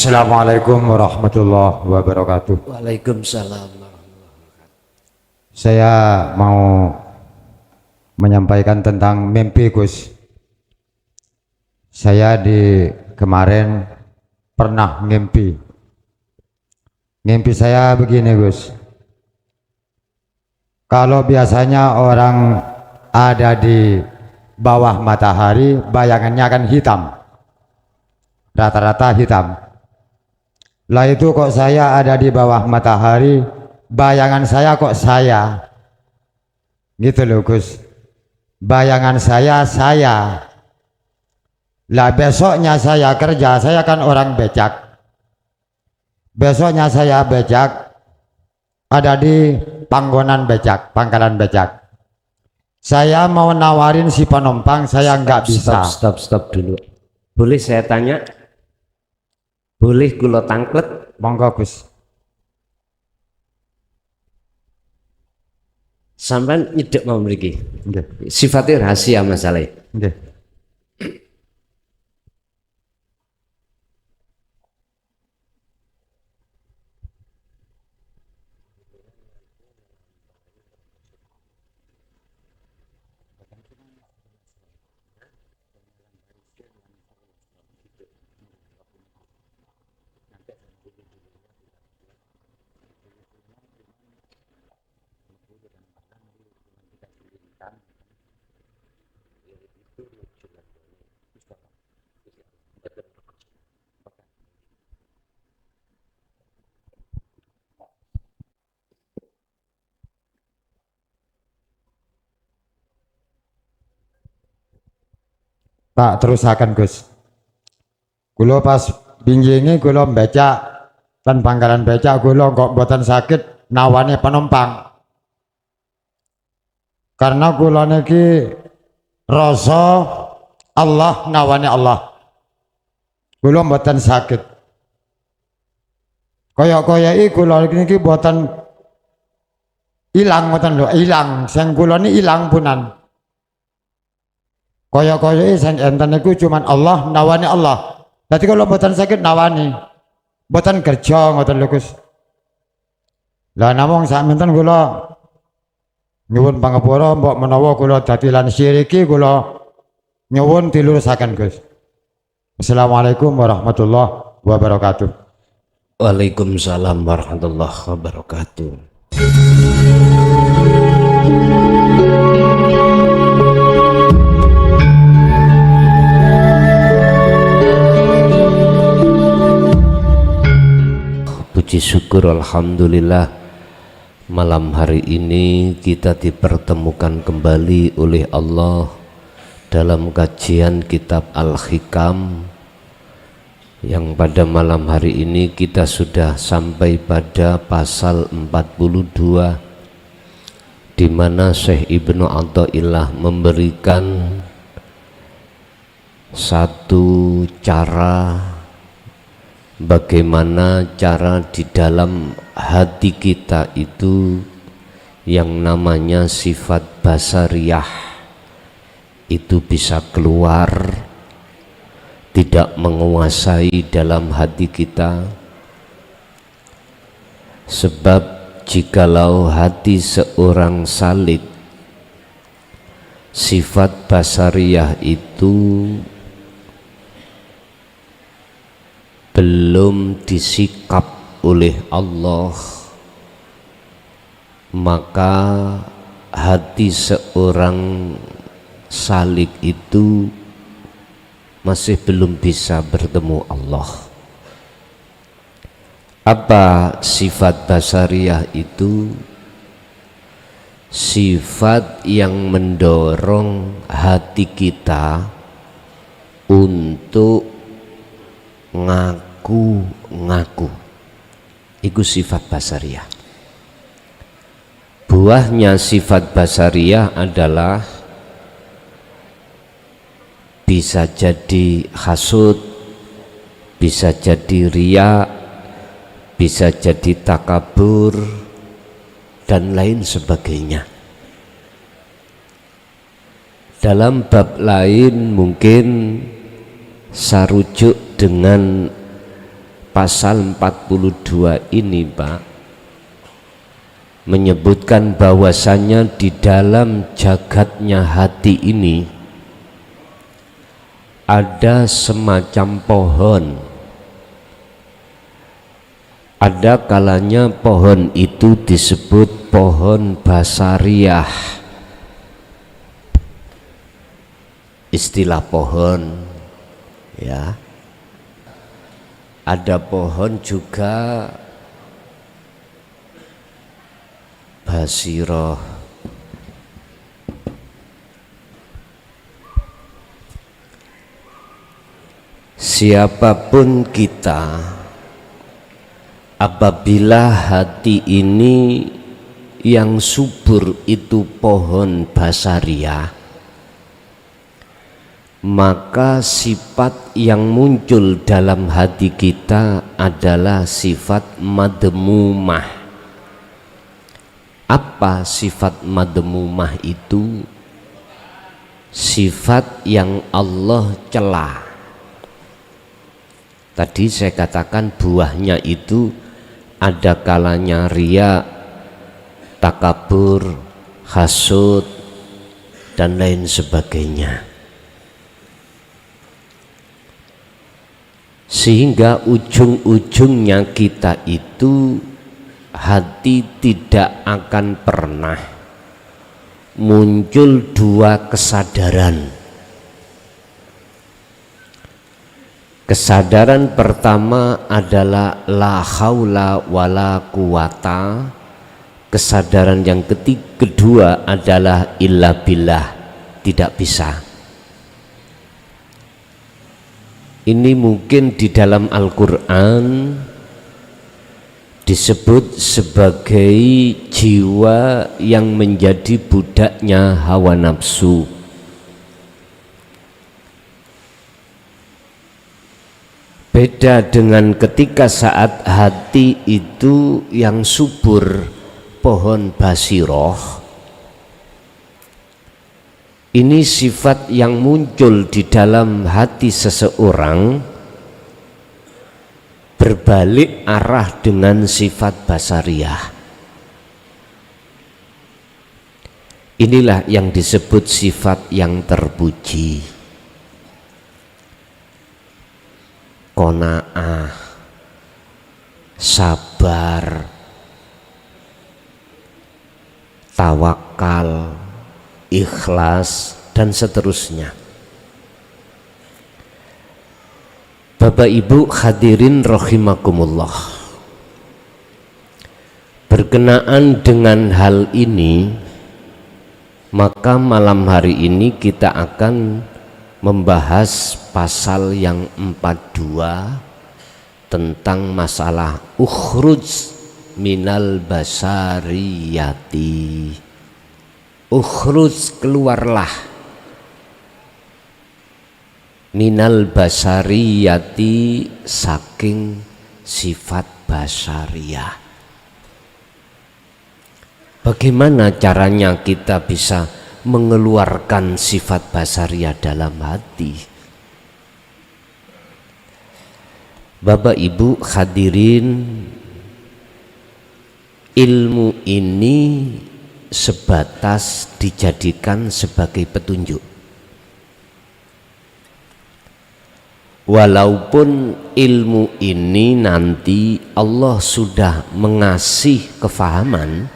Assalamualaikum warahmatullahi wabarakatuh. Waalaikumsalam. Saya mau menyampaikan tentang mimpi, Gus. Saya di kemarin pernah ngimpi. Ngimpi saya begini, Gus. Kalau biasanya orang ada di bawah matahari, bayangannya kan hitam. Rata-rata hitam. Lah itu kok saya ada di bawah matahari, bayangan saya kok saya. Gitu loh, Gus. Bayangan saya. Lah besoknya saya kerja, saya kan orang becak. Besoknya saya becak, ada di panggonan becak, pangkalan becak. Saya mau nawarin si penumpang, saya nggak bisa. Stop dulu. Boleh saya tanya? Boleh kula tangklet? Monggo, Gus. Sampai nyedek mau mriki. Nggih. Sifatnya rahasia masalah. Nggih. Pak, terusakan, Gus. Kula pas binjingi kula becak dan pangkalan becak kula kok mboten sakit nawane penumpang. Karena kula niki rasa Allah nawane Allah. Kula mboten sakit. Kaya-kaya kula niki mboten ilang ngoten lho, ilang. Sing kula ni ilang punan. Kaya-kaya sing enten niku cuman Allah nawane Allah. Dadi kalau mboten sakit nawani. Mboten kerja ngoten lho, Gus. Lah namung sakmenten kula nyuwun pangapura mbok menawa kula dadi lan siriki kula nyuwun dilurusaken, Gus. Assalamualaikum warahmatullahi wabarakatuh. Waalaikumsalam warahmatullahi wabarakatuh. Puji syukur alhamdulillah, malam hari ini kita dipertemukan kembali oleh Allah dalam kajian kitab Al-Hikam, yang pada malam hari ini kita sudah sampai pada pasal 42, di mana Syekh Ibnu Athaillah memberikan satu cara bagaimana cara di dalam hati kita itu yang namanya sifat basariyah itu bisa keluar, tidak menguasai dalam hati kita. Sebab jikalau hati seorang salik, sifat basariyah itu belum disikap oleh Allah, maka hati seorang salik itu masih belum bisa bertemu Allah. Apa sifat basariyah itu? Sifat yang mendorong hati kita untuk ngaku-ngaku. Itu sifat basariyah. Buahnya sifat basariyah adalah bisa jadi hasud, bisa jadi riya, bisa jadi takabur, dan lain sebagainya. Dalam bab lain mungkin sarujuk dengan pasal 42 ini, Pak, menyebutkan bahwasanya di dalam jagatnya hati ini ada semacam pohon. Ada kalanya pohon itu disebut pohon basariah. Istilah pohon, ya. Ada pohon juga basiroh. Siapapun kita, apabila hati ini yang subur itu pohon basariah, maka sifat yang muncul dalam hati kita adalah sifat madmumah. Apa sifat madmumah itu? Sifat yang Allah cela. Tadi saya katakan buahnya itu ada kalanya riya, takabur, hasud, dan lain sebagainya. Sehingga ujung-ujungnya kita itu hati tidak akan pernah muncul dua kesadaran. Kesadaran pertama adalah la haula wala quwata. Kesadaran yang kedua adalah illa billah, tidak bisa. Ini mungkin di dalam Al-Quran disebut sebagai jiwa yang menjadi budaknya hawa nafsu. Beda dengan ketika saat hati itu yang subur pohon basiroh. Ini sifat yang muncul di dalam hati seseorang berbalik arah dengan sifat basariah. Inilah yang disebut sifat yang terpuji. Qanaah, sabar, tawakal, ikhlas, dan seterusnya. Bapak Ibu hadirin rahimakumullah, berkenaan dengan hal ini, maka malam hari ini kita akan membahas pasal yang 42 tentang masalah ukhruj minal basariyati. Ukhruj, keluarlah, minal basariyati, saking sifat basariyah. Bagaimana caranya kita bisa mengeluarkan sifat basariyah dalam hati? Bapak Ibu hadirin, ilmu ini sebatas dijadikan sebagai petunjuk. Walaupun ilmu ini nanti Allah sudah mengasih kefahaman,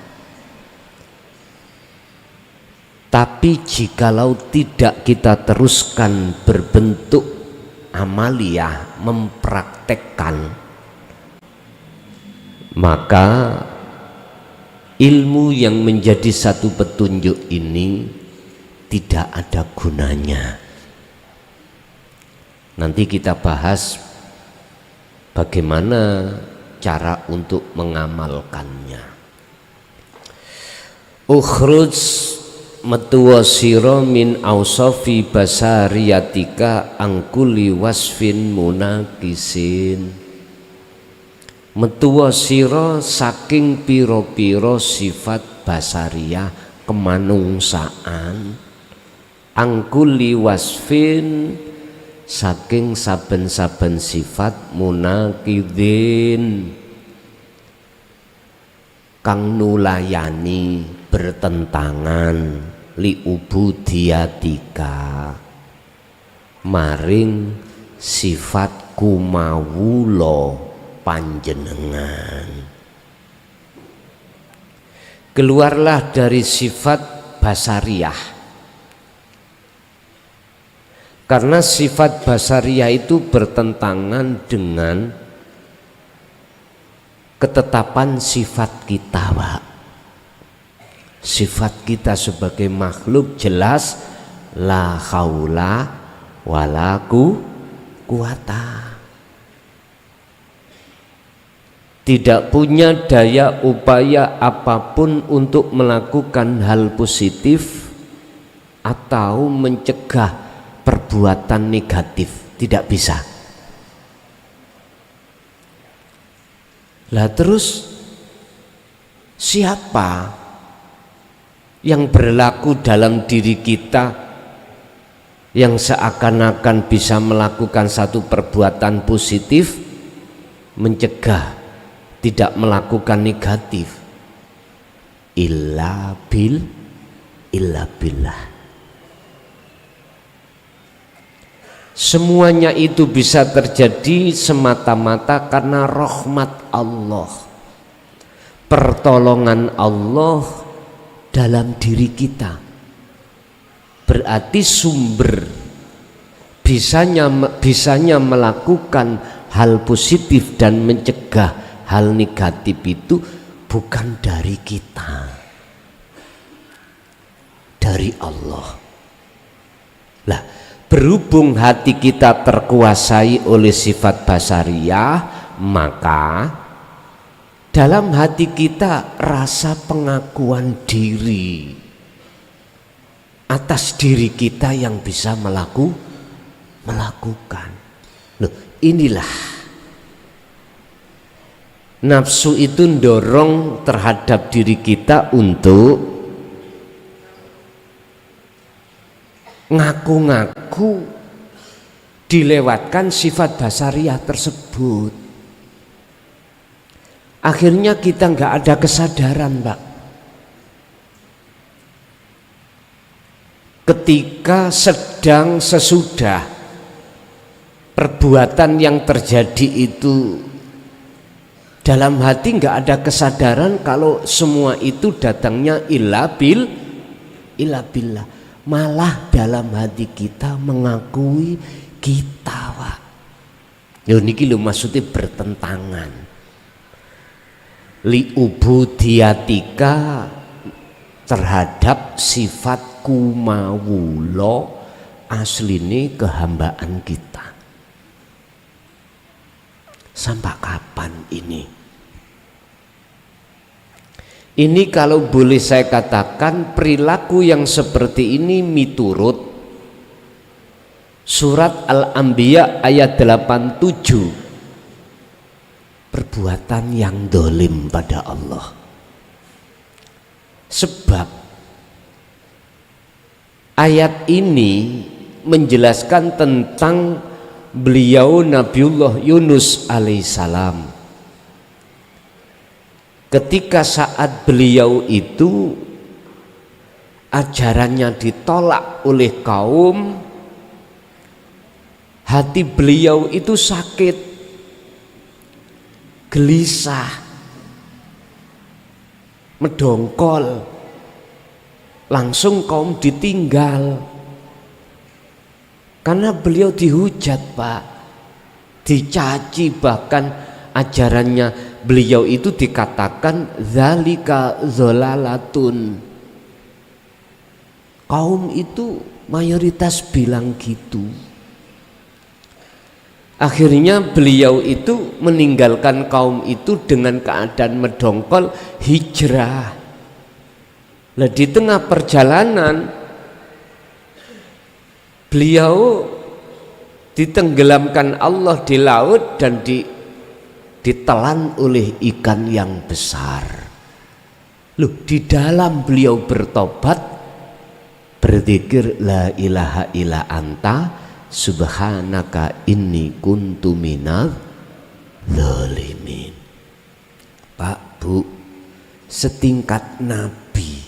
tapi jikalau tidak kita teruskan berbentuk amaliyah, mempraktekkan, maka ilmu yang menjadi satu petunjuk ini tidak ada gunanya. Nanti kita bahas bagaimana cara untuk mengamalkannya. Ukhruj, metuwa sira min ausafi basariyatika angkuli wasfin munakisin. Metuwa sira saking piro-piro sifat basariyah kemanungsaan, angkuli wasfin, saking saben-saben sifat munaqidin kang nulayani bertentangan li ubudiyatika maring sifat kumawula panjenengan. Keluarlah dari sifat basariyah, karena sifat basariyah itu bertentangan dengan ketetapan sifat kita, Pak. Sifat kita sebagai makhluk jelas la haula wala quwata, tidak punya daya upaya apapun untuk melakukan hal positif atau mencegah perbuatan negatif, tidak bisa. Lah terus siapa yang berlaku dalam diri kita yang seakan-akan bisa melakukan satu perbuatan positif mencegah tidak melakukan negatif? Illa billah. Semuanya itu bisa terjadi semata-mata karena rahmat Allah, pertolongan Allah dalam diri kita. Berarti sumber bisanya melakukan hal positif dan mencegah hal negatif itu bukan dari kita, dari Allah. Lah, berhubung hati kita terkuasai oleh sifat basariyah, maka dalam hati kita rasa pengakuan diri atas diri kita yang bisa melakukan. Loh, inilah nafsu itu mendorong terhadap diri kita untuk ngaku-ngaku dilewatkan sifat basariyah tersebut. Akhirnya kita nggak ada kesadaran, Pak. Ketika sedang sesudah perbuatan yang terjadi itu dalam hati nggak ada kesadaran kalau semua itu datangnya illa billah. Malah dalam hati kita mengakui kita, Pak. Yo niki lho maksudnya bertentangan. Li ubudiyatika terhadap sifat kumawulo asline kehambaan kita. Sampai kapan ini? Ini kalau boleh saya katakan perilaku yang seperti ini miturut surat Al-Anbiya ayat 87. Perbuatan yang dolim pada Allah. Sebab ayat ini menjelaskan tentang beliau Nabiullah Yunus alaihissalam. Ketika saat beliau itu ajarannya ditolak oleh kaum, hati beliau itu sakit, gelisah, medongkol, langsung kaum ditinggal karena beliau dihujat, Pak, dicaci, bahkan ajarannya beliau itu dikatakan zalika zolalatun. Kaum itu mayoritas bilang gitu. Akhirnya beliau itu meninggalkan kaum itu dengan keadaan medongkol, hijrah. Nah, di tengah perjalanan beliau ditenggelamkan Allah di laut dan ditelan oleh ikan yang besar. Loh, di dalam beliau bertobat, berzikir la ilaha illa anta subhanaka inni kuntu minadz dzalimin. Pak, Bu, setingkat nabi,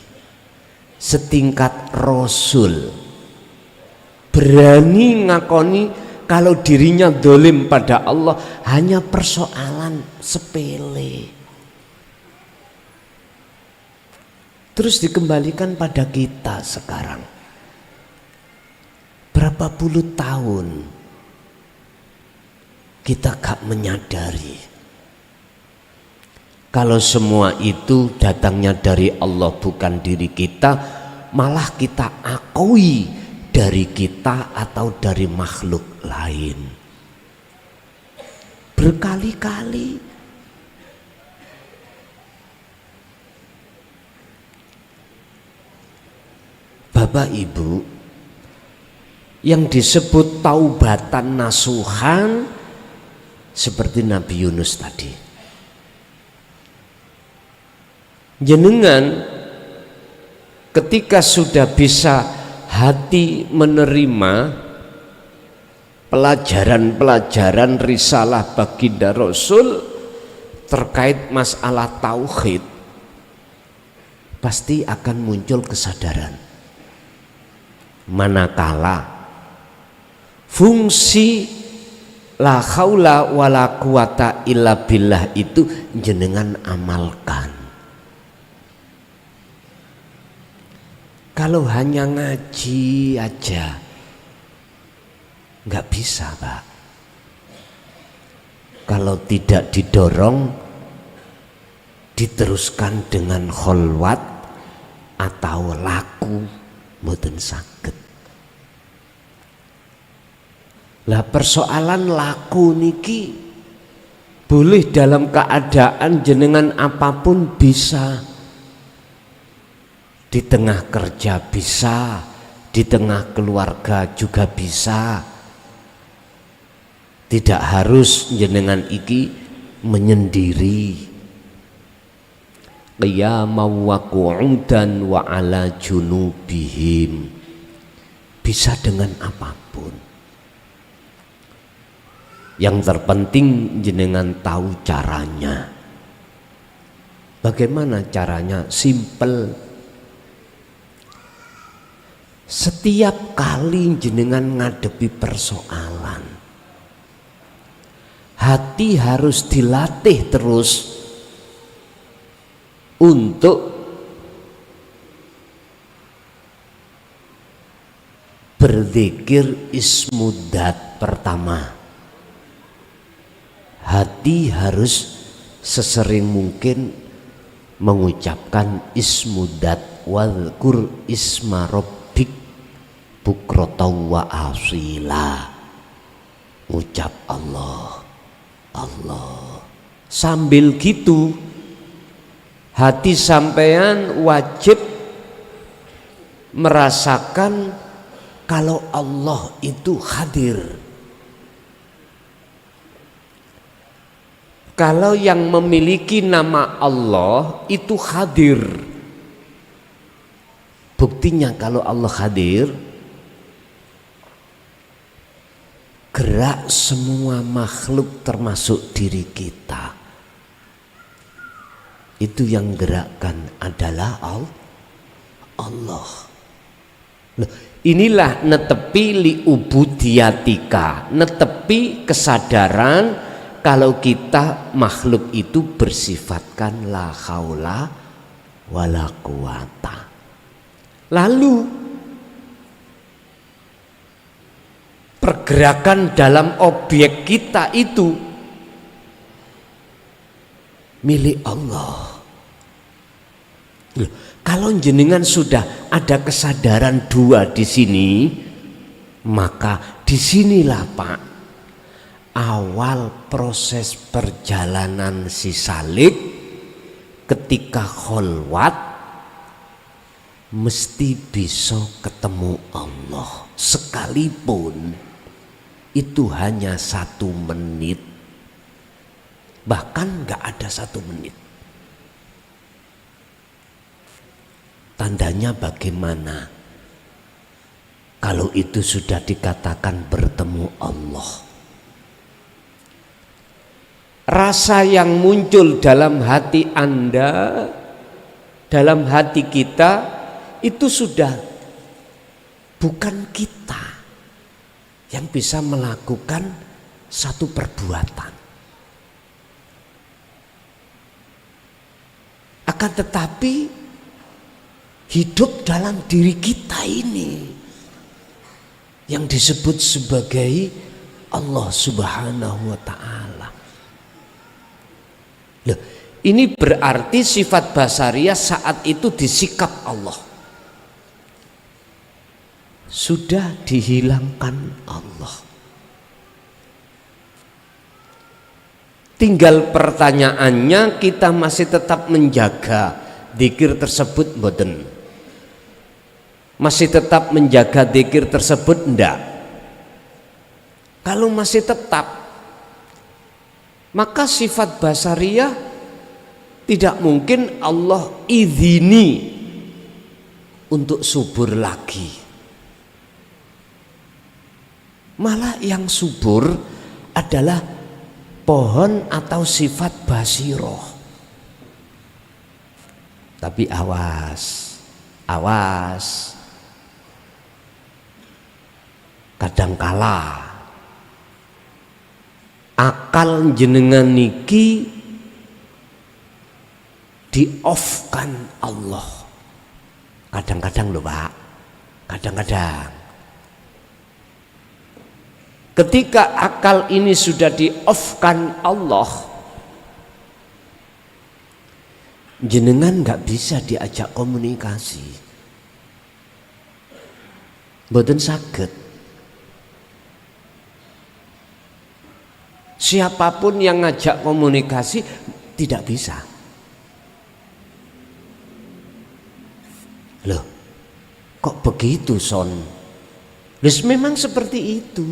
setingkat rasul berani ngakoni kalau dirinya dolim pada Allah hanya persoalan sepele. Terus dikembalikan pada kita sekarang. Berapa puluh tahun kita gak menyadari kalau semua itu datangnya dari Allah, bukan diri kita, malah kita akui dari kita atau dari makhluk lain. Berkali-kali Bapak Ibu, yang disebut taubatan nasuhan seperti Nabi Yunus tadi. Jenengan ketika sudah bisa hati menerima pelajaran-pelajaran risalah baginda Rasul terkait masalah tauhid, pasti akan muncul kesadaran. Manakala fungsi la haula wala quwata illa billah itu jenengan amalkan. Kalau hanya ngaji aja nggak bisa, Pak. Kalau tidak didorong, diteruskan dengan kholwat atau laku, mboten saged. Lah persoalan laku niki boleh dalam keadaan jenengan apapun bisa. Di tengah kerja bisa, di tengah keluarga juga bisa. Tidak harus jenengan iki menyendiri. Qiyaman wa qu'udan wa ala junubihim. Bisa dengan apapun. Yang terpenting jenengan tahu caranya. Bagaimana caranya? Simple. Setiap kali jenengan ngadepi persoalan, hati harus dilatih terus untuk berzikir ismudat pertama. Hati harus sesering mungkin mengucapkan ismudat wadhkur isma rabbik bukratan wa asila. Ucap Allah, Allah. Sambil gitu hati sampean wajib merasakan kalau Allah itu hadir. Kalau yang memiliki nama Allah itu hadir. Buktinya kalau Allah hadir, gerak semua makhluk termasuk diri kita. Itu yang gerakkan adalah Allah. Inilah netepi li ubudiyatika, netepi kesadaran kalau kita makhluk itu bersifatkan la haula wala quwata. Lalu pergerakan dalam objek kita itu milik Allah. Kalau jenengan sudah ada kesadaran dua di sini, maka disinilah Pak awal proses perjalanan si Salik. Ketika kholwat mesti bisa ketemu Allah, sekalipun itu hanya 1 menit, bahkan gak ada 1 menit. Tandanya bagaimana? kalau itu sudah dikatakan bertemu Allah. Rasa yang muncul dalam hati Anda, dalam hati kita, itu sudah bukan kita yang bisa melakukan satu perbuatan. Akan tetapi hidup dalam diri kita ini yang disebut sebagai Allah Subhanahu wa Ta'ala. Loh, ini berarti sifat basariyah saat itu disikap Allah. Sudah dihilangkan Allah. Tinggal pertanyaannya, kita masih tetap menjaga dzikir tersebut mboten? Masih tetap menjaga dzikir tersebut enggak? Kalau masih tetap, maka sifat basariyah tidak mungkin Allah izini untuk subur lagi. Malah yang subur adalah pohon atau sifat basiroh. Tapi awas, awas. Kadangkala akal jenengan niki di-off-kan Allah. Kadang-kadang loh Pak, kadang-kadang. Ketika akal ini sudah di-off-kan Allah, jenengan nggak bisa diajak komunikasi. Mboten saged. Siapapun yang ngajak komunikasi tidak bisa. Loh, kok begitu Son? Terus memang seperti itu.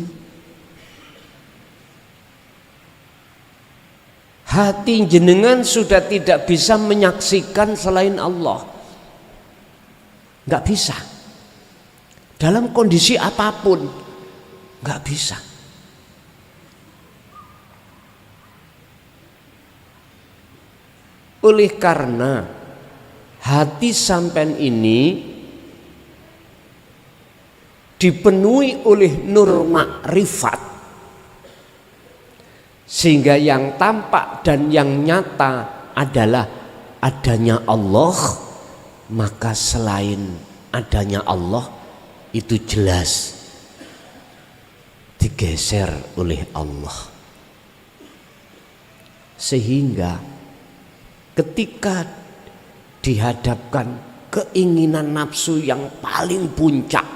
Hati jenengan sudah tidak bisa menyaksikan selain Allah. Nggak bisa. Dalam kondisi apapun, nggak bisa. Oleh karena hati sampean ini dipenuhi oleh nur makrifat, sehingga yang tampak dan yang nyata adalah adanya Allah, maka selain adanya Allah itu jelas digeser oleh Allah. Sehingga ketika dihadapkan keinginan nafsu yang paling puncak,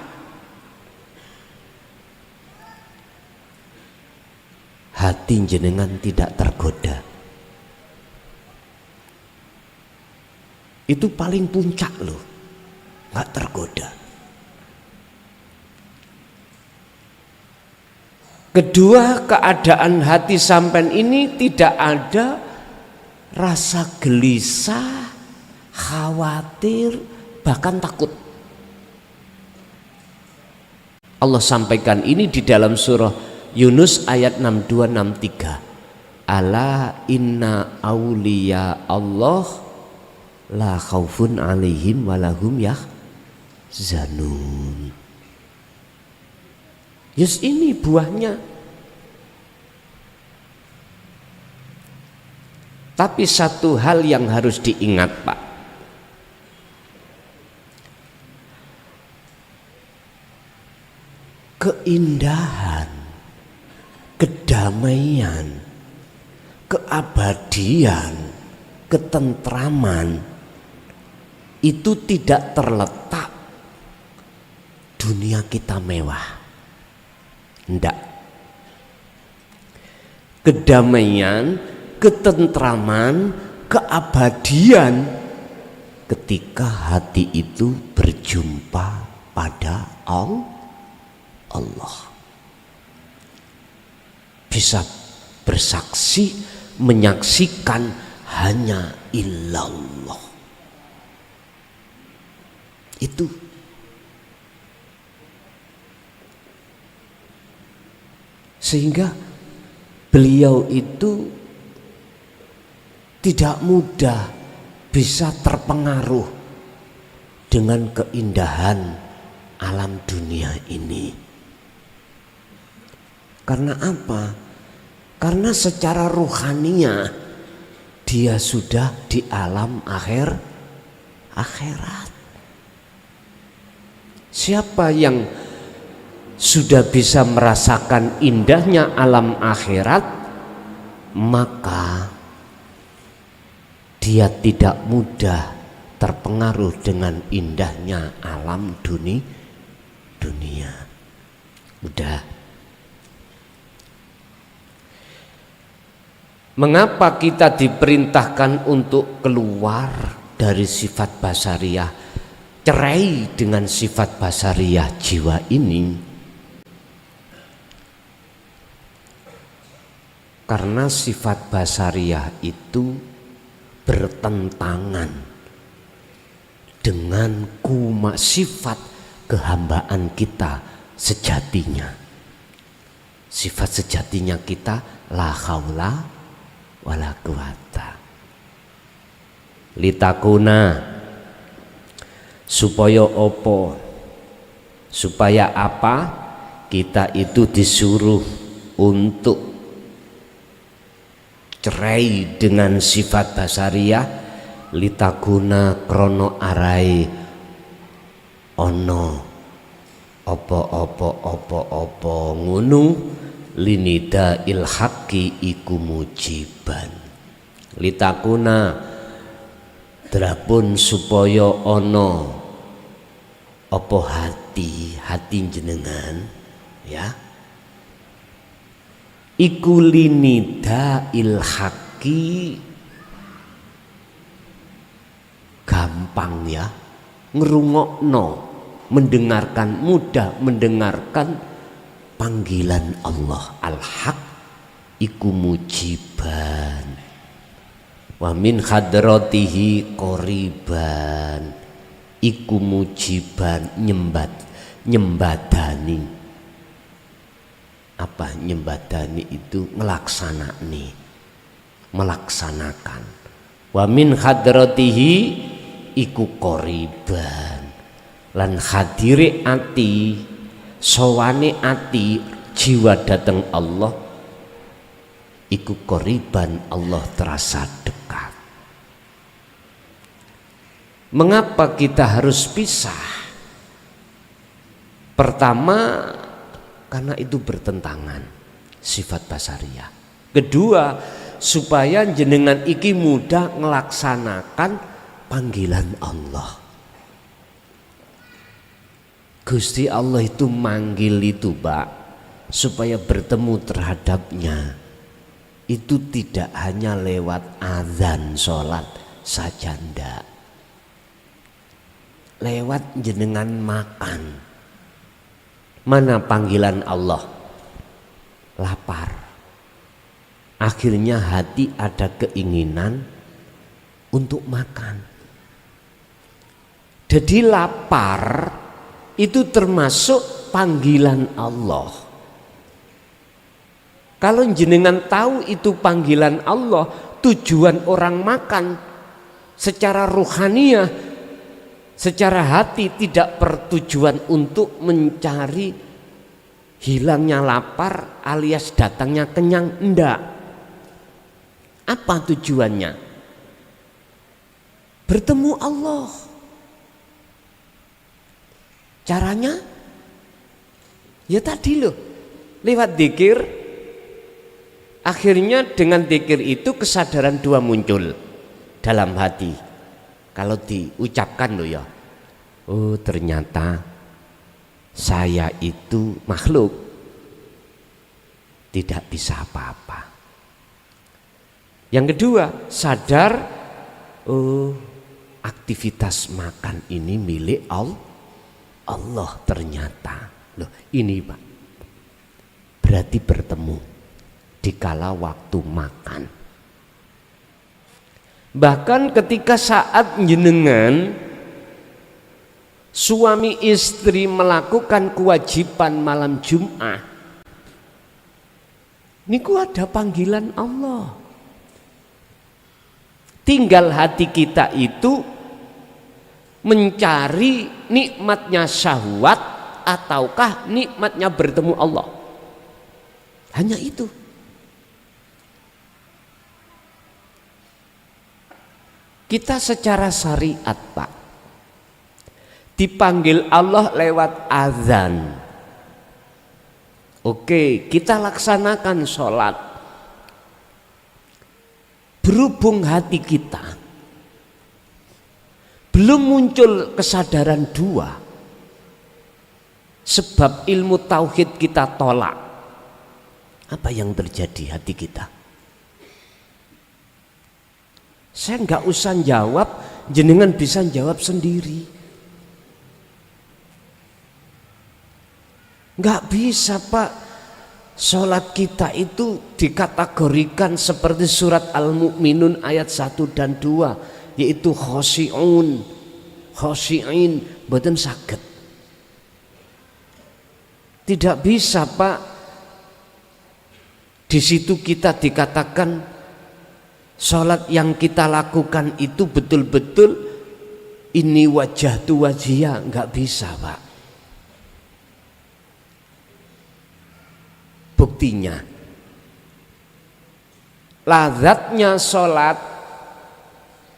hati jenengan tidak tergoda. Itu paling puncak loh, nggak tergoda. Kedua, keadaan hati sampean ini tidak ada rasa gelisah, khawatir, bahkan takut. Allah sampaikan ini di dalam surah Yunus ayat 62-63. Ala inna awliya Allah la khaufun alaihim walahum yahzanun. Yes, ini buahnya. Tapi satu hal yang harus diingat Pak, keindahan, kedamaian, keabadian, ketentraman itu tidak terletak dunia kita mewah. Enggak. Kedamaian, ketentraman, keabadian ketika hati itu berjumpa pada Allah. Bisa bersaksi, menyaksikan hanya illallah. Itu Sehingga beliau itu tidak mudah bisa terpengaruh dengan keindahan alam dunia ini. Karena apa? Karena secara ruhaniah dia sudah di alam akhirat. Siapa yang sudah bisa merasakan indahnya alam akhirat, maka dia tidak mudah terpengaruh dengan indahnya alam dunia. Udah. Mengapa kita diperintahkan untuk keluar dari sifat basariyah, cerai dengan sifat basariyah jiwa ini? Karena sifat basariyah itu bertentangan dengan sifat kehambaan kita sejatinya. Sifat sejatinya kita la haula wala quwata. Litakuna, supaya apa? Supaya apa? Kita itu disuruh untuk cerai dengan sifat basariyah, litakuna krono arai ono opo ngunu linida ilhaqi iku mujiban. Litakuna drapun supaya ono opo hati jenengan, ya, iku linida ilhaqi, gampang ya, ngerungokno, mendengarkan, mudah mendengarkan panggilan Allah. Al-haq iku mujiban wa min hadratihi qoriban, iku mujiban, nyembadani. Apa nyembadani itu? Melaksanakan. Wa min hadratihi iku qoriban, lan hadire ati, sowane ati, jiwa dateng Allah iku qoriban, Allah terasa dekat. Mengapa kita harus pisah? Pertama, karena itu bertentangan sifat basariyah. Kedua, supaya jenengan iki mudah ngelaksanakan panggilan Allah. Gusti Allah itu manggil itu, Pak, supaya bertemu terhadapnya. Itu tidak hanya lewat azan sholat saja, ndak. Lewat jenengan makan. Mana panggilan Allah? Lapar. Akhirnya hati ada keinginan untuk makan. Jadi lapar itu termasuk panggilan Allah. Kalau jenengan tahu itu panggilan Allah, tujuan orang makan secara ruhaniyah, secara hati, tidak bertujuan untuk mencari hilangnya lapar alias datangnya kenyang, enggak. Apa tujuannya? Bertemu Allah. Caranya ya tadi loh, lewat dzikir. Akhirnya dengan dzikir itu kesadaran dua muncul dalam hati. Kalau diucapkan loh ya, oh ternyata saya itu makhluk, tidak bisa apa-apa. Yang kedua, sadar, oh aktivitas makan ini milik Allah ternyata. Loh ini Pak, berarti bertemu dikala waktu makan. Bahkan ketika saat jenengan suami istri melakukan kewajiban malam Jumat, Niku ada panggilan Allah. Tinggal hati kita itu mencari nikmatnya syahwat ataukah nikmatnya bertemu Allah. Hanya itu. Kita secara syariat, Pak, dipanggil Allah lewat azan. Oke, kita laksanakan sholat. Berhubung hati kita belum muncul kesadaran dua, sebab ilmu tauhid kita tolak, apa yang terjadi hati kita? Saya nggak usah jawab, jenengan bisa jawab sendiri. Nggak bisa, Pak. Sholat kita itu dikategorikan seperti surat Al-Mu'minun ayat 1 dan 2, yaitu khosyi'un, khosyi'in, boten saged. Tidak bisa, Pak. Di situ kita dikatakan sholat yang kita lakukan itu betul-betul ini wajah tu wajia, nggak bisa, Pak. Buktinya, lazatnya sholat,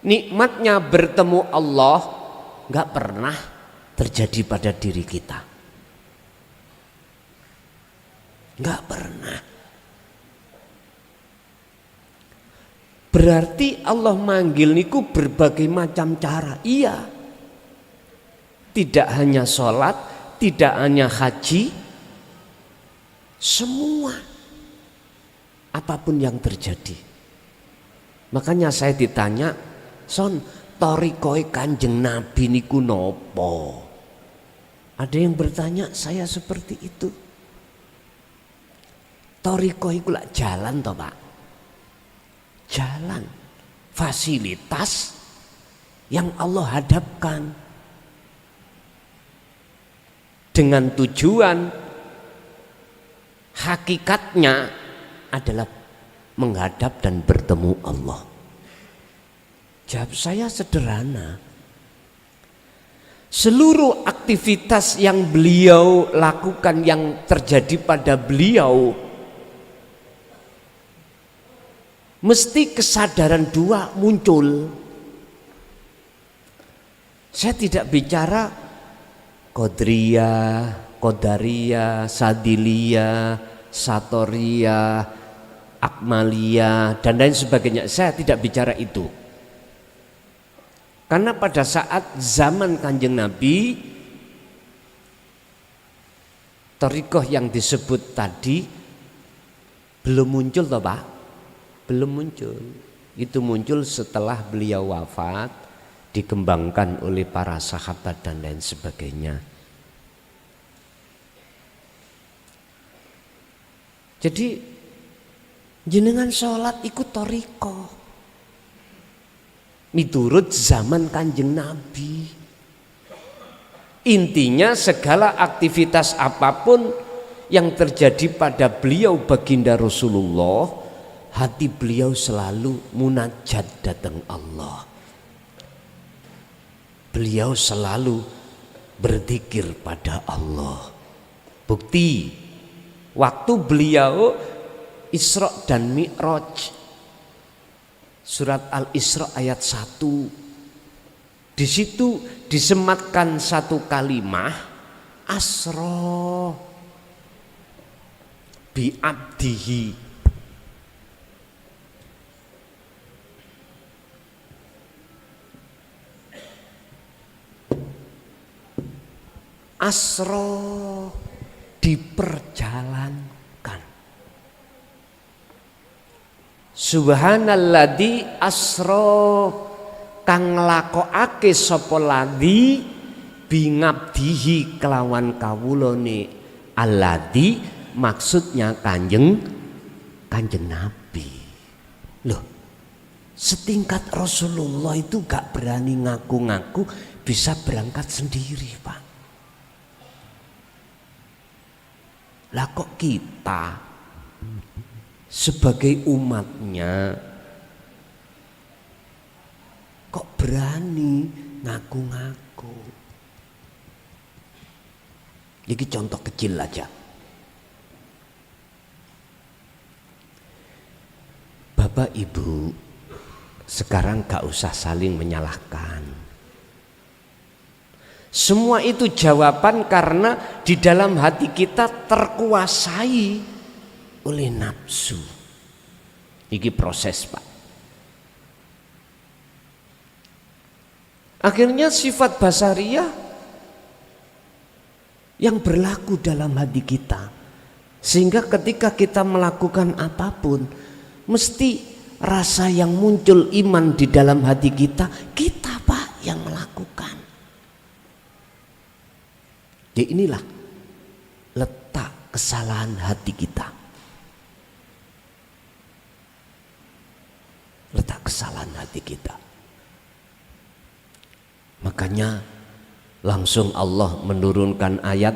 nikmatnya bertemu Allah nggak pernah terjadi pada diri kita, nggak pernah. Berarti Allah manggil niku berbagai macam cara. Iya, tidak hanya sholat, tidak hanya haji, semua, apapun yang terjadi. Makanya saya ditanya, Son, torikoi Kanjeng Nabi niku nopo? Ada yang bertanya saya seperti itu. Torikoi ku lak jalan toh, Pak. Jalan, fasilitas yang Allah hadapkan dengan tujuan hakikatnya adalah menghadap dan bertemu Allah. Jawab saya sederhana. Seluruh aktivitas yang beliau lakukan, yang terjadi pada beliau, mesti kesadaran dua muncul. Saya tidak bicara Qadriyah, Qadariyah, Sadiliyah, Satoriyah, Akmaliyah, dan lain sebagainya. Saya tidak bicara itu. Karena pada saat zaman Kanjeng Nabi, thariqah yang disebut tadi belum muncul toh, Pak? Belum muncul. Itu muncul setelah beliau wafat, dikembangkan oleh para sahabat dan lain sebagainya. Jadi jenengan sholat ikut thariqah miturut zaman Kanjeng Nabi. Intinya segala aktivitas apapun yang terjadi pada beliau baginda Rasulullah, hati beliau selalu munajat datang Allah. Beliau selalu berzikir pada Allah. Bukti, waktu beliau Isra dan Mi'raj, surat Al-Isra ayat 1, di situ disematkan satu kalimah, asra bi abdihi. Asra, diperjalankan. Subhanalladzi asra, kang nglakokake sapa ladzi bingabdihi kelawan kawulane. Alladzi maksudnya kanjeng Nabi. Loh, setingkat Rasulullah itu gak berani ngaku-ngaku bisa berangkat sendiri, Pak. Lah kok kita sebagai umatnya kok berani ngaku-ngaku. Ini contoh kecil aja. Bapak Ibu, sekarang gak usah saling menyalahkan. Semua itu jawaban karena di dalam hati kita terkuasai oleh nafsu. Ini proses, Pak. Akhirnya sifat basariyah yang berlaku dalam hati kita, sehingga ketika kita melakukan apapun mesti rasa yang muncul iman di dalam hati kita Pak yang melakukan. Jadi inilah letak kesalahan hati kita. Letak kesalahan hati kita. Makanya langsung Allah menurunkan ayat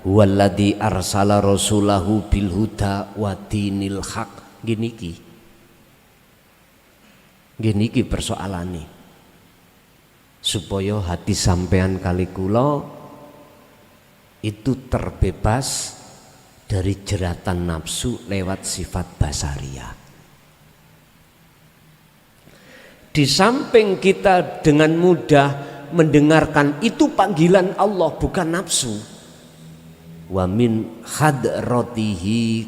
huwallazi arsala rasulahu bil huda wa dinil haq. Gini ki persoalan nih, supaya hati sampean kali kula itu terbebas dari jeratan nafsu lewat sifat basariyah. Di samping kita dengan mudah mendengarkan itu panggilan Allah bukan nafsu, wa min hadratihi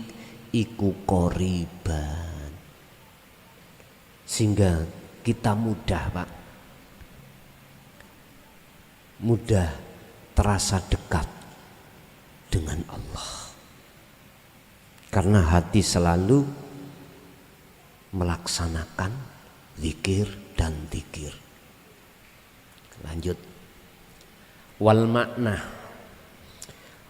iku qoriban. Sehingga kita mudah, Pak, mudah terasa dekat dengan Allah karena hati selalu melaksanakan zikir dan dzikir. Lanjut. Wal makna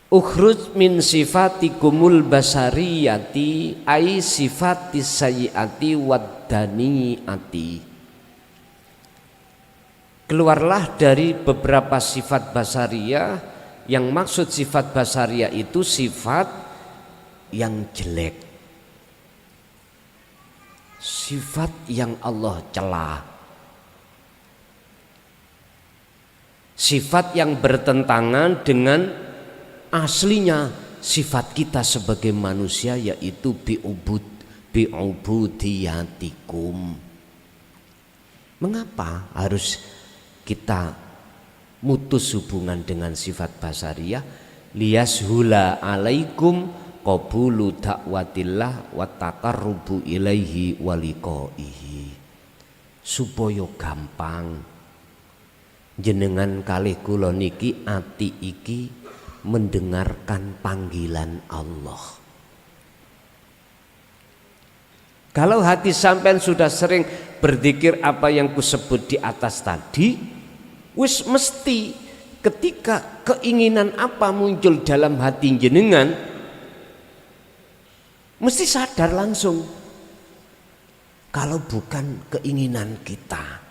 ukhruj min sifatikumul basariyati ai sifatis sayyiati waddaniati. Keluarlah dari beberapa sifat basariyah. Yang maksud sifat basariyah itu sifat yang jelek, sifat yang Allah cela, sifat yang bertentangan dengan aslinya sifat kita sebagai manusia, yaitu bi'ubudiyatikum. Mengapa harus kita mutus hubungan dengan sifat basariyah? Liyashula alaikum qabulu dakwatillah wa taqarrubu ilaihi wa liqaihi, supaya gampang jenengan kalih kula niki ati iki mendengarkan panggilan Allah. Kalau hati sampean sudah sering berzikir apa yang kusebut di atas tadi, wis mesti ketika keinginan apa muncul dalam hati jenengan, mesti sadar langsung kalau bukan keinginan kita.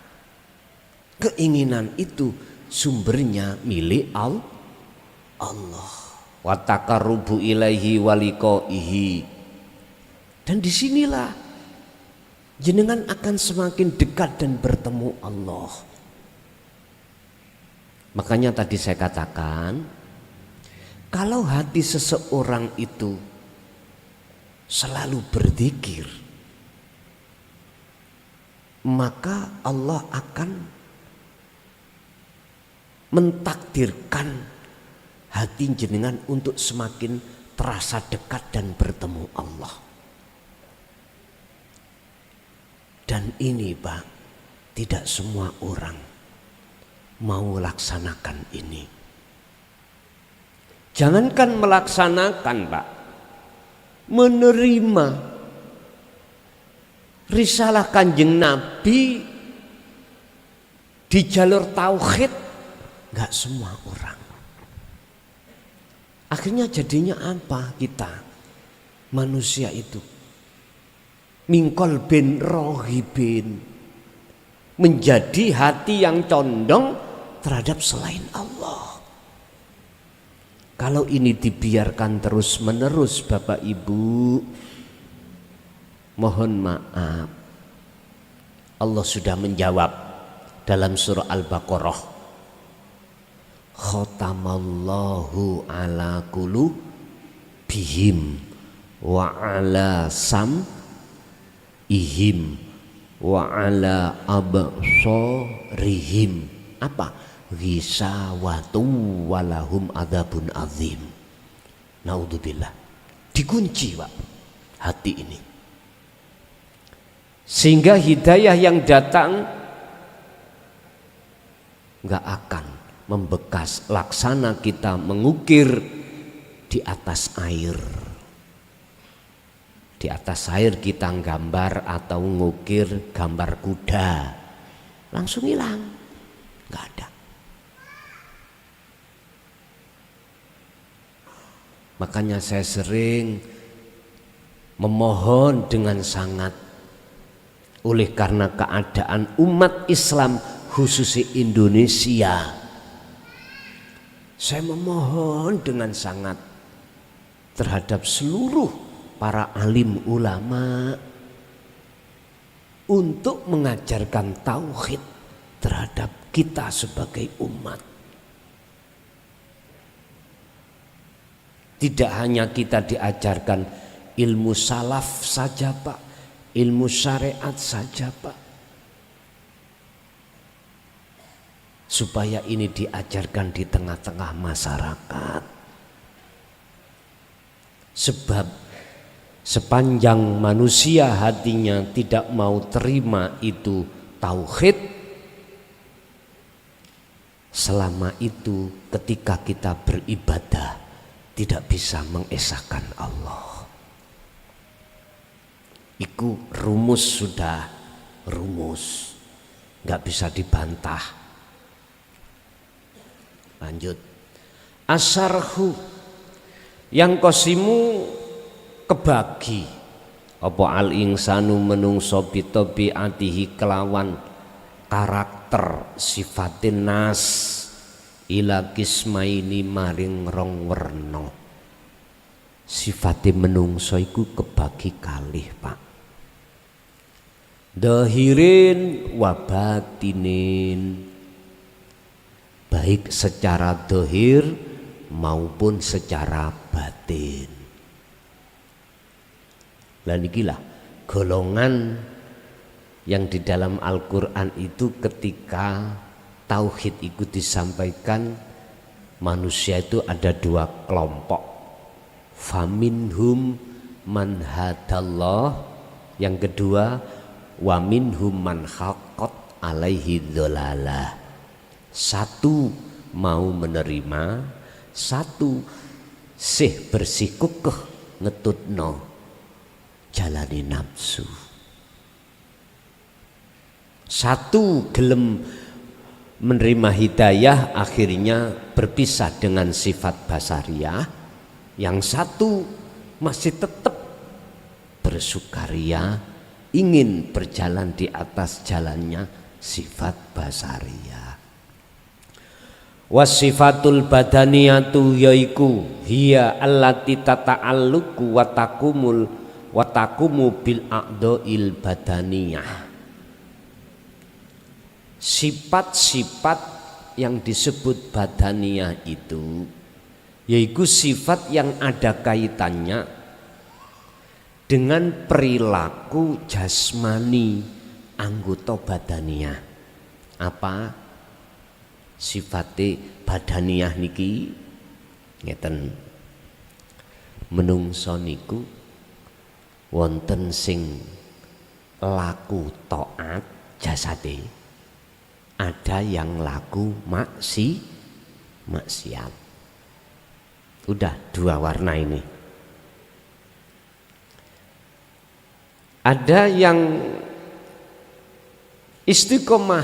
Keinginan itu sumbernya milik Allah. Wa taqarrubu ilaihi wa liqaihi. Dan disinilah jenengan akan semakin dekat dan bertemu Allah. Makanya tadi saya katakan, kalau hati seseorang itu selalu berzikir, maka Allah akan mentakdirkan hati jenengan untuk semakin terasa dekat dan bertemu Allah. Dan ini Pak, tidak semua orang mau laksanakan ini. Jangankan melaksanakan Pak, menerima risalah Kanjeng Nabi di jalur tauhid, gak semua orang. Akhirnya jadinya apa kita manusia itu? Mingkol bin rohibin, menjadi hati yang condong terhadap selain Allah. Kalau ini dibiarkan terus menerus Bapak Ibu, Mohon maaf, Allah sudah menjawab dalam surah Al-Baqarah. Khatamallahu ala qulubihim wa ala sam'ihim wa ala absarihim. Apa? Ghisawatu walahum adzabun azim. Naudzubillah. Dikunci, Pak, hati ini. Sehingga hidayah yang datang nggak akan membekas, laksana kita mengukir di atas air. Di atas air kita gambar atau ngukir gambar kuda, langsung hilang, nggak ada. Makanya saya sering memohon dengan sangat, oleh karena keadaan umat Islam khususnya Indonesia, saya memohon dengan sangat terhadap seluruh para alim ulama untuk mengajarkan tauhid terhadap kita sebagai umat. Tidak hanya kita diajarkan ilmu salaf saja, Pak, ilmu syariat saja, Pak, supaya ini diajarkan di tengah-tengah masyarakat. Sebab sepanjang manusia hatinya tidak mau terima itu tauhid, selama itu ketika kita beribadah tidak bisa mengesahkan Allah. Iku rumus, sudah rumus, nggak bisa dibantah. Lanjut. Asarhu, yang kosimu kebagi apa al insanu menungso bitobi atihi kelawan karakter sifatin nas ila kismaini maring rong werna. Sifate menungso iku kebagi kalih, Pak. Dhahirin wa batinin, baik secara dhahir maupun secara batin. Lah nikilah golongan yang di dalam Al-Qur'an itu ketika tauhid itu disampaikan, manusia itu ada dua kelompok. Faminhum man hadallah, yang kedua wa minhum man haqqat alaihi dhalalah. Satu mau menerima, satu sih bersikukuh ngetutno jalani nafsu. Satu gelem menerima hidayah akhirnya berpisah dengan sifat basariah, yang satu masih tetap bersukaria ingin berjalan di atas jalannya sifat basariah. Wasifatul badaniyatu yaiku hiya allati tata'alluqu wa taqumu bil a'dha'il badaniyah. Sifat-sifat yang disebut badaniyah itu yaitu sifat yang ada kaitannya dengan perilaku jasmani anggota badaniyah. Apa sifate badaniyah niki? Ngeten, menungso niku wonten sing laku taat jasade, ada yang laku maksiat. Udah dua warna ini. Ada yang istiqomah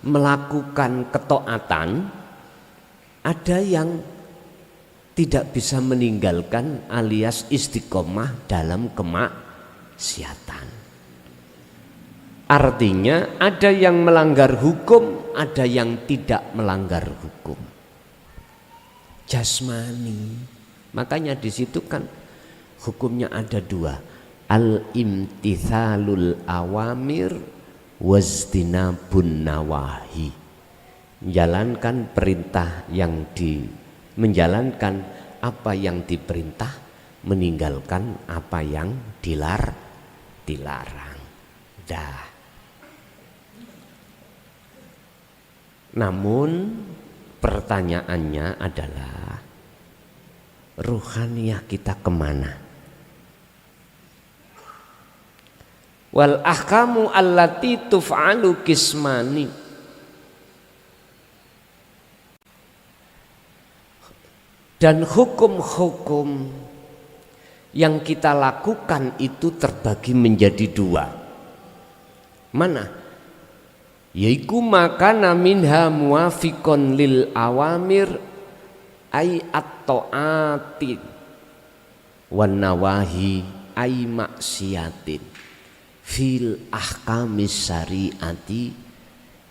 melakukan ketaatan, ada yang tidak bisa meninggalkan alias istiqomah dalam kemaksiatan. Artinya ada yang melanggar hukum, ada yang tidak melanggar hukum. Jasmani, makanya di situ kan hukumnya ada dua, al-imtithalul awamir wazdinabun nawahi, menjalankan perintah yang menjalankan apa yang diperintah, meninggalkan apa yang dilarang. Dah. Namun pertanyaannya adalah ruhaniyah kita kemana? Wal ahkamu allati tuf'alu kismani, dan hukum-hukum yang kita lakukan itu terbagi menjadi dua. Mana? Yaiku makana minha muwafiqon lil awamir ay at-ta'ati wan nawahi ay maksiatin fil ahkamis syariati,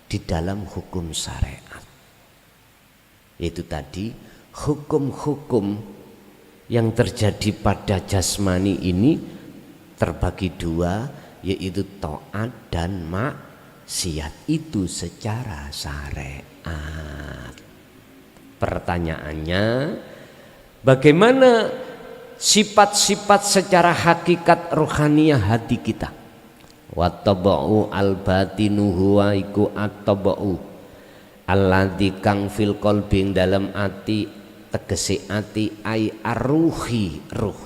di dalam hukum syariat. Itu tadi hukum-hukum yang terjadi pada jasmani ini terbagi dua, yaitu taat dan maksiat, itu secara syariat. Pertanyaannya, bagaimana sifat-sifat secara hakikat rohaniyah hati kita? Wattaba'u al-batinu huwa iku at-taba'u alladzi kang fil qalbi, dalam ati, tegese ati, ai arruhi, ruh,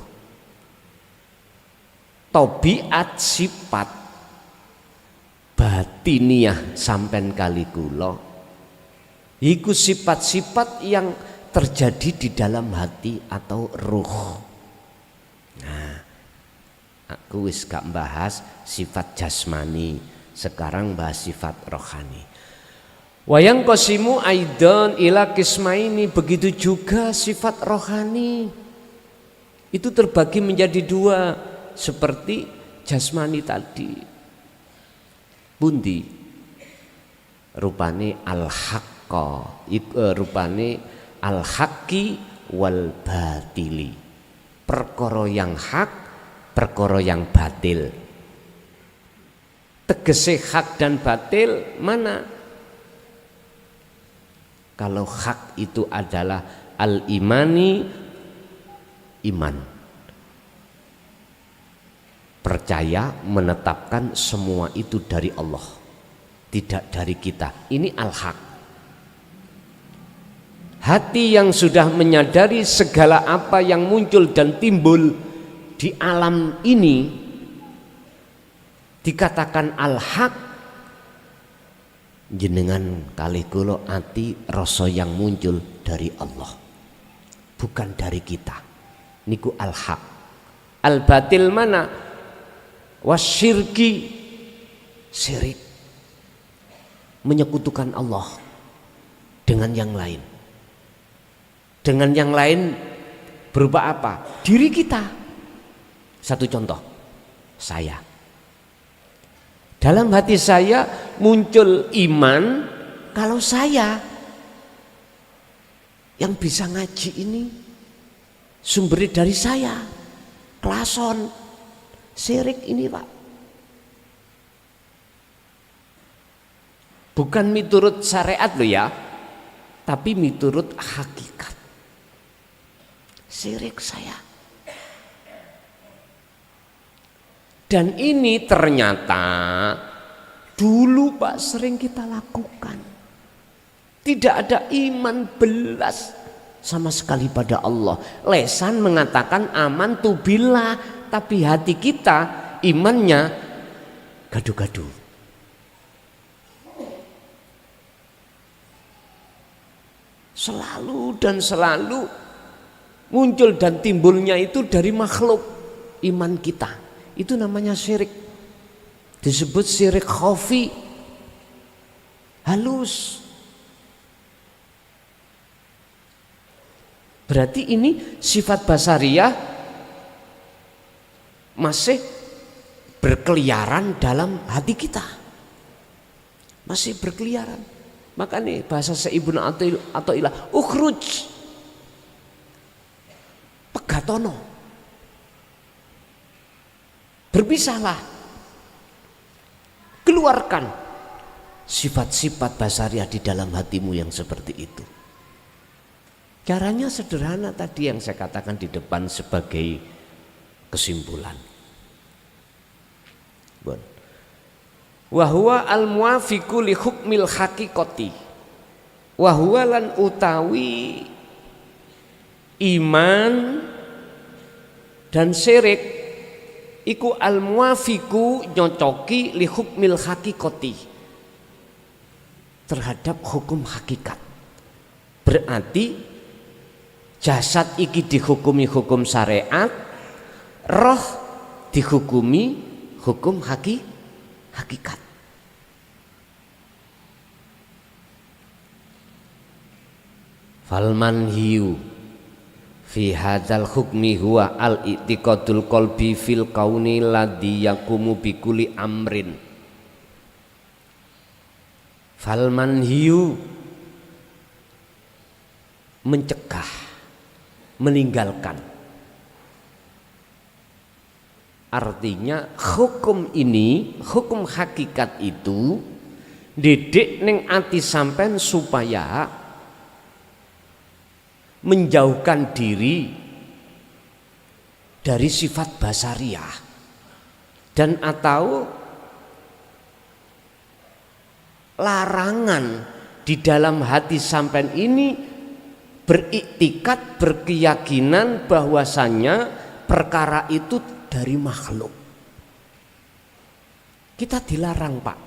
tabiat sifat batiniyah sampen kali kula iku sifat-sifat yang terjadi di dalam hati atau ruh. Nah, aku wis gak bahas sifat jasmani, sekarang bahas sifat rohani. Wayang qasimu aidan ila kismaini, begitu juga sifat rohani itu terbagi menjadi dua, seperti jasmani tadi. Bundi rupane al-haqqa, rupane al-haqqi wal batili, perkara yang hak, perkara yang batil. Tegese hak dan batil mana? Kalau hak itu adalah al-imani, iman, percaya, menetapkan semua itu dari Allah, tidak dari kita. Ini al-haq. Hati yang sudah menyadari segala apa yang muncul dan timbul di alam ini dikatakan al-haq. Jenengan kali kula ati rasa yang muncul dari Allah, bukan dari kita. Niku al-haq. Al-batil mana? Wasyirki, syirik, menyekutukan Allah dengan yang lain. Dengan yang lain berupa apa? Diri kita. Satu contoh, saya. Dalam hati saya muncul iman kalau saya yang bisa ngaji ini sumbernya dari saya. Klason, syirik ini Pak. Bukan miturut syariat loh ya, tapi miturut hakikat. Syirik saya. Dan ini ternyata dulu Pak sering kita lakukan. Tidak ada iman belas sama sekali pada Allah. Lesan mengatakan aman tu billah, tapi hati kita imannya gaduh-gaduh. Selalu dan selalu muncul dan timbulnya itu dari makhluk iman kita. Itu namanya syirik. Disebut syirik khafi, halus. Berarti ini sifat basariyah masih berkeliaran dalam hati kita. Masih berkeliaran. Makanya bahasa Ibnu Athaillah, ukhruj, pegatono. berpisahlah, keluarkan sifat-sifat basariah di dalam hatimu yang seperti itu. Caranya sederhana tadi yang saya katakan di depan sebagai kesimpulan. Wa huwa al-muwafiqu li hukmil haqiqati. Wa huwa lan utawi iman dan syirik iku al-muwafiqu nyocoki li hukmil haqiqati, terhadap hukum hakikat. Berarti jasad iki dihukumi hukum syariat, roh dihukumi hukum hakikat. Falman hiu fi hadzal hukmi huwa al-i'tiqadul qalbi fil kauni ladzi yaqumu bi kulli amrin. Falman hiu mencegah, meninggalkan. Artinya hukum ini, hukum hakikat itu didik ning ati sampean supaya menjauhkan diri dari sifat basariah dan atau larangan di dalam hati sampean ini beriktikat, berkeyakinan bahwasanya perkara itu dari makhluk. Kita dilarang, Pak.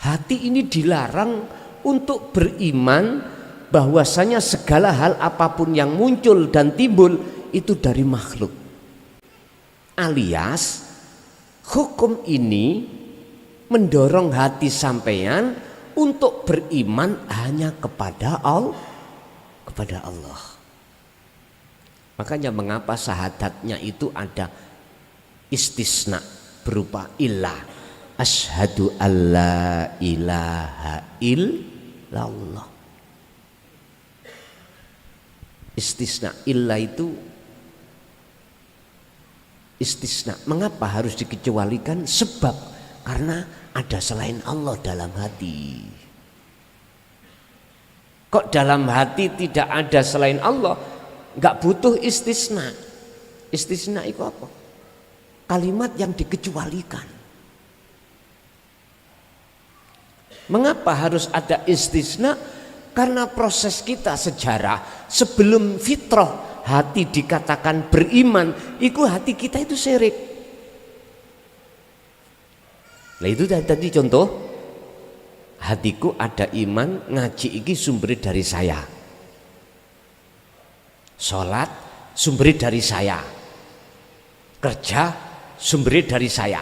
Hati ini dilarang untuk beriman bahwasanya segala hal apapun yang muncul dan timbul itu dari makhluk. Alias hukum ini mendorong hati sampean untuk beriman hanya kepada Allah. Makanya mengapa syahadatnya itu ada istisna berupa illah. Asyhadu alla ilaha illallah. Istisna, illah itu istisna. Mengapa harus dikecualikan? Sebab karena ada selain Allah dalam hati. Kok dalam hati tidak ada selain Allah? Enggak butuh istisna. Istisna itu apa? Kalimat yang dikecualikan. Mengapa harus ada istisna? Karena proses kita sejarah sebelum fitrah hati dikatakan beriman, itu hati kita itu syirik. Nah itu tadi contoh, hatiku ada iman, ngaji iki sumber dari saya, sholat sumber dari saya, kerja sumber dari saya,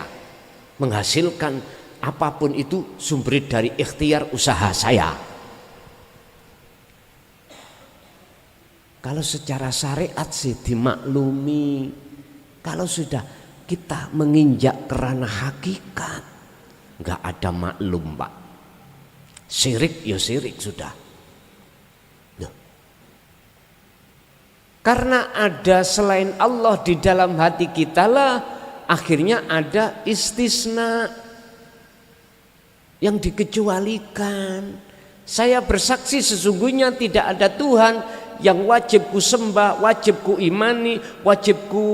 menghasilkan apapun itu sumber dari ikhtiar usaha saya. Kalau secara syariat sih dimaklumi. Kalau sudah kita menginjak kerana hakikat, nggak ada maklum, Pak. Syirik ya syirik sudah. Loh. Karena ada selain Allah di dalam hati kita lah, akhirnya ada istisna yang dikecualikan. Saya bersaksi sesungguhnya tidak ada Tuhan yang wajib ku sembah, wajib ku imani, wajib ku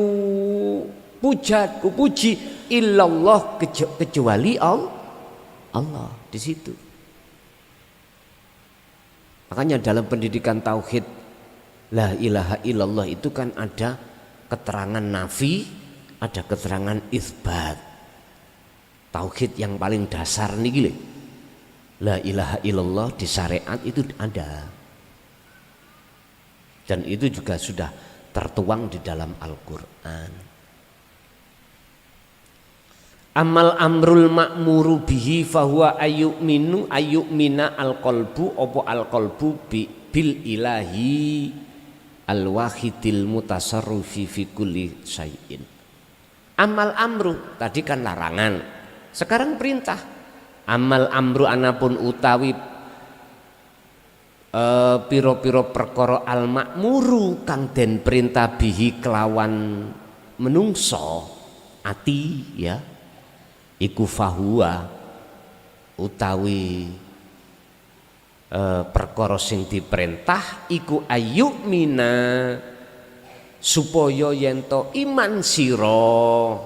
puja, ku puji illallah, kecuali Allah di situ. Makanya dalam pendidikan tauhid la ilaha illallah itu kan ada keterangan nafi, ada keterangan itsbat. Tauhid yang paling dasar nih, la ilaha illallah di syariat itu ada. Dan itu juga sudah tertuang di dalam Al-Quran. Amal amrul ma'muru bihi fahuwa ayyumina al-qalbu opo al-qalbu bil ilahi al-wahidil mutasarrufi fi kulli syai'in. Amal amru tadi kan larangan, sekarang perintah. Amal amru anapun utawi piro-piro perkara al-ma'muru kang den perintah bihi kelawan menungso ati ya, iku fahuwa utawi perkara sing diperintah iku ayu mina supaya yento iman sira,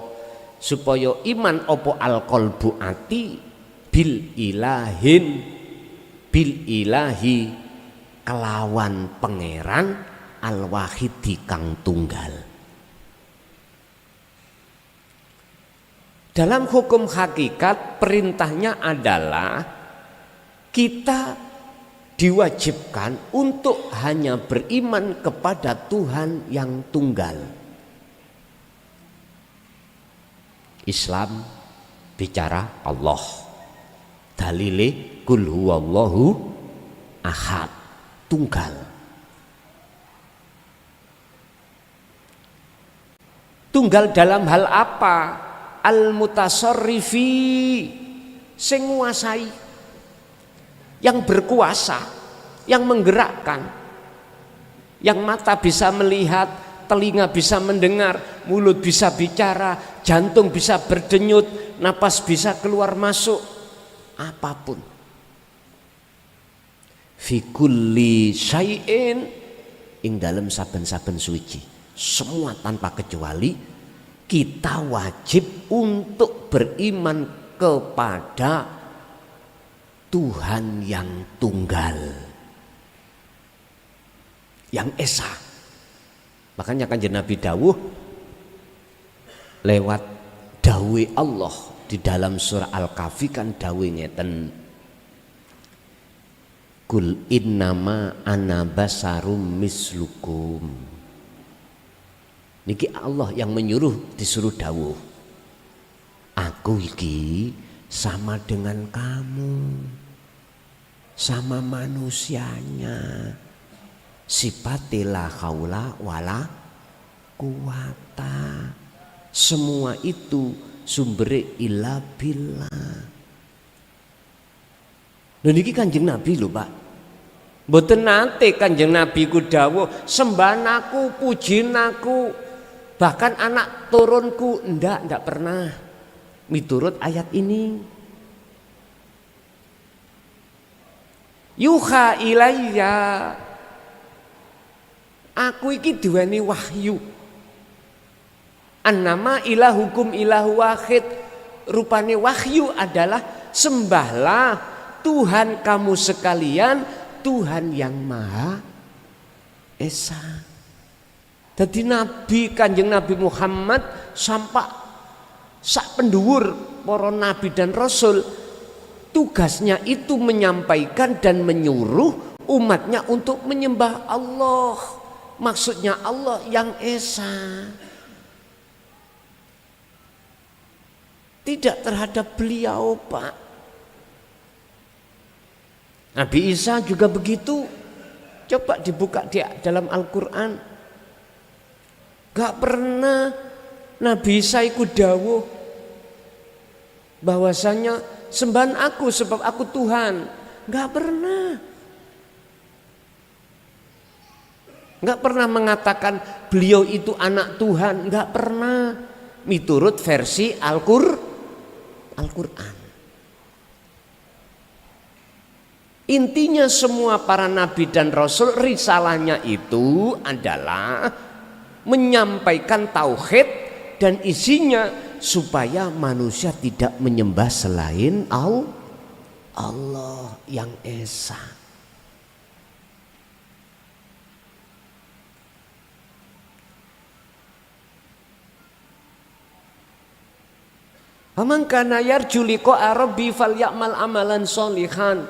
supaya iman opo alqalbu ati bil ilahi kelawan pangeran al wahidi kang tunggal. Dalam hukum hakikat perintahnya adalah kita diwajibkan untuk hanya beriman kepada Tuhan yang tunggal. Islam bicara Allah, dalile kul huwallahu ahad, tunggal. Tunggal dalam hal apa? Al-mutasarrifi, sing nguasai, yang berkuasa, yang menggerakkan, yang mata bisa melihat, telinga bisa mendengar, mulut bisa bicara, jantung bisa berdenyut, napas bisa keluar masuk, apapun. Fi kulli syai'in, ing dalam saben-saben suci, semua tanpa kecuali kita wajib untuk beriman kepada Tuhan yang tunggal, yang esa. Makanya Kanjeng Nabi dawuh lewat dawuh Allah di dalam surah Al-Kahfi kan dawuh ngeten, kul innama ana basarum mislukum. Niki Allah yang menyuruh, disuruh dawuh, aku iki sama dengan kamu, sama manusianya, sifatilah haula wala quwata, semua itu sumbere illa billah. Lha niki Kanjeng Nabi lho Pak, mboten nate Kanjeng Nabi ku dawuh sembahan aku, pujin aku, bahkan anak turunku, ndak pernah miturut ayat ini. Yuha ilayya, aku iki duweni wahyu, annama ilahukum ilahu wahid, rupane wahyu adalah sembahlah Tuhan kamu sekalian, Tuhan yang Maha Esa. Jadi Nabi Kanjeng Nabi Muhammad sampai sak pendhuwur para nabi dan rasul, tugasnya itu menyampaikan dan menyuruh umatnya untuk menyembah Allah. Maksudnya Allah yang Esa, tidak terhadap beliau Pak. Nabi Isa juga begitu. Coba dibuka di dalam Al-Quran. Gak pernah Nabi Isa iku dawuh bahwasanya sembahan aku sebab aku Tuhan. Gak pernah. Gak pernah mengatakan beliau itu anak Tuhan. Gak pernah. Miturut versi Al-Quran. Intinya semua para nabi dan rasul risalahnya itu adalah menyampaikan tauhid dan isinya supaya manusia tidak menyembah selain Allah yang Esa. Faman kana yarju liqa'a rabbi falyamal amalan sholihan.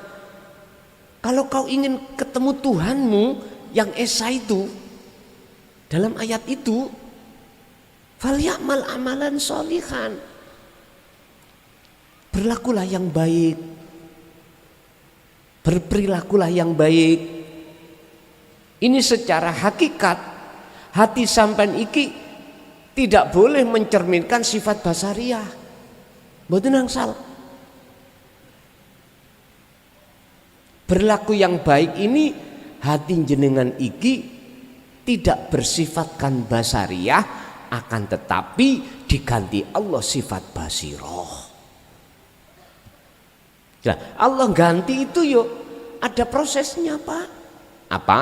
Kalau kau ingin ketemu Tuhanmu yang Esa itu, dalam ayat itu, falyamal amalan sholihan, berlakulah yang baik, berperilakulah yang baik. Ini secara hakikat hati sampean iki tidak boleh mencerminkan sifat basariah. Mboten angsal. Berlaku yang baik ini hati jenengan iki tidak bersifatkan basariah, akan tetapi diganti Allah sifat basiroh. Nah, Allah ganti itu yuk ada prosesnya Pak. Apa?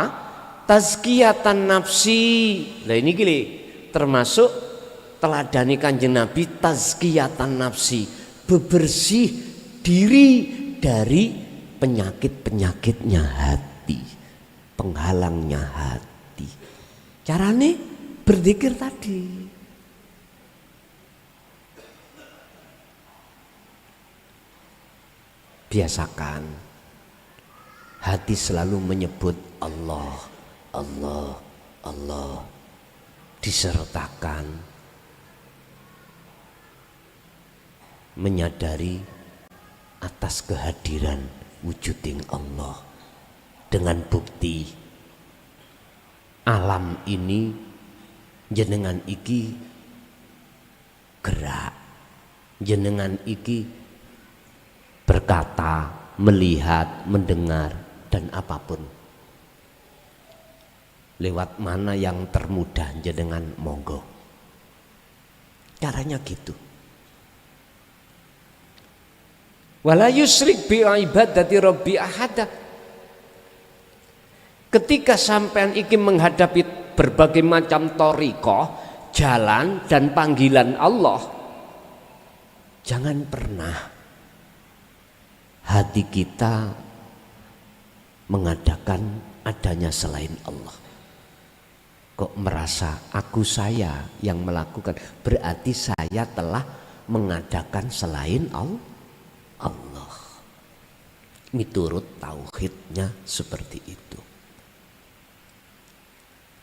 Tazkiyatan nafsi. Nah ini gini, termasuk teladani Kanjeng Nabi tazkiyatan nafsi, bebersih diri dari penyakit-penyakitnya hati, penghalangnya hati. Carane berzikir tadi. Biasakan hati selalu menyebut Allah, Allah, Allah, disertakan menyadari atas kehadiran wujuding Allah dengan bukti alam ini jenengan iki gerak, jenengan iki berkata, melihat, mendengar, dan apapun. Lewat mana yang termudah jenengan monggo. Caranya gitu. Wala yusyrik bi ibadati rabbi ahada. Ketika sampean iki menghadapi berbagai macam thariqah, jalan dan panggilan Allah, jangan pernah hati kita mengadakan adanya selain Allah. Kok merasa aku saya yang melakukan, berarti saya telah mengadakan selain Allah. Miturut tauhidnya seperti itu.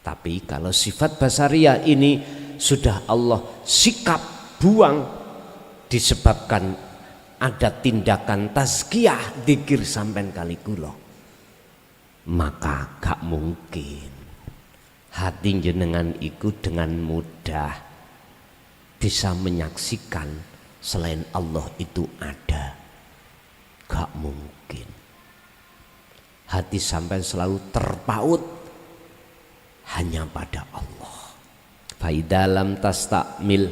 Tapi kalau sifat basariyah ini sudah Allah sikap buang disebabkan ada tindakan tazkiyah dzikir sampean kali kula, maka gak mungkin hati jenengan iku dengan mudah bisa menyaksikan selain Allah itu ada. Gak mungkin. Hati sampean selalu terpaut hanya pada Allah. Fa idalam tastakmil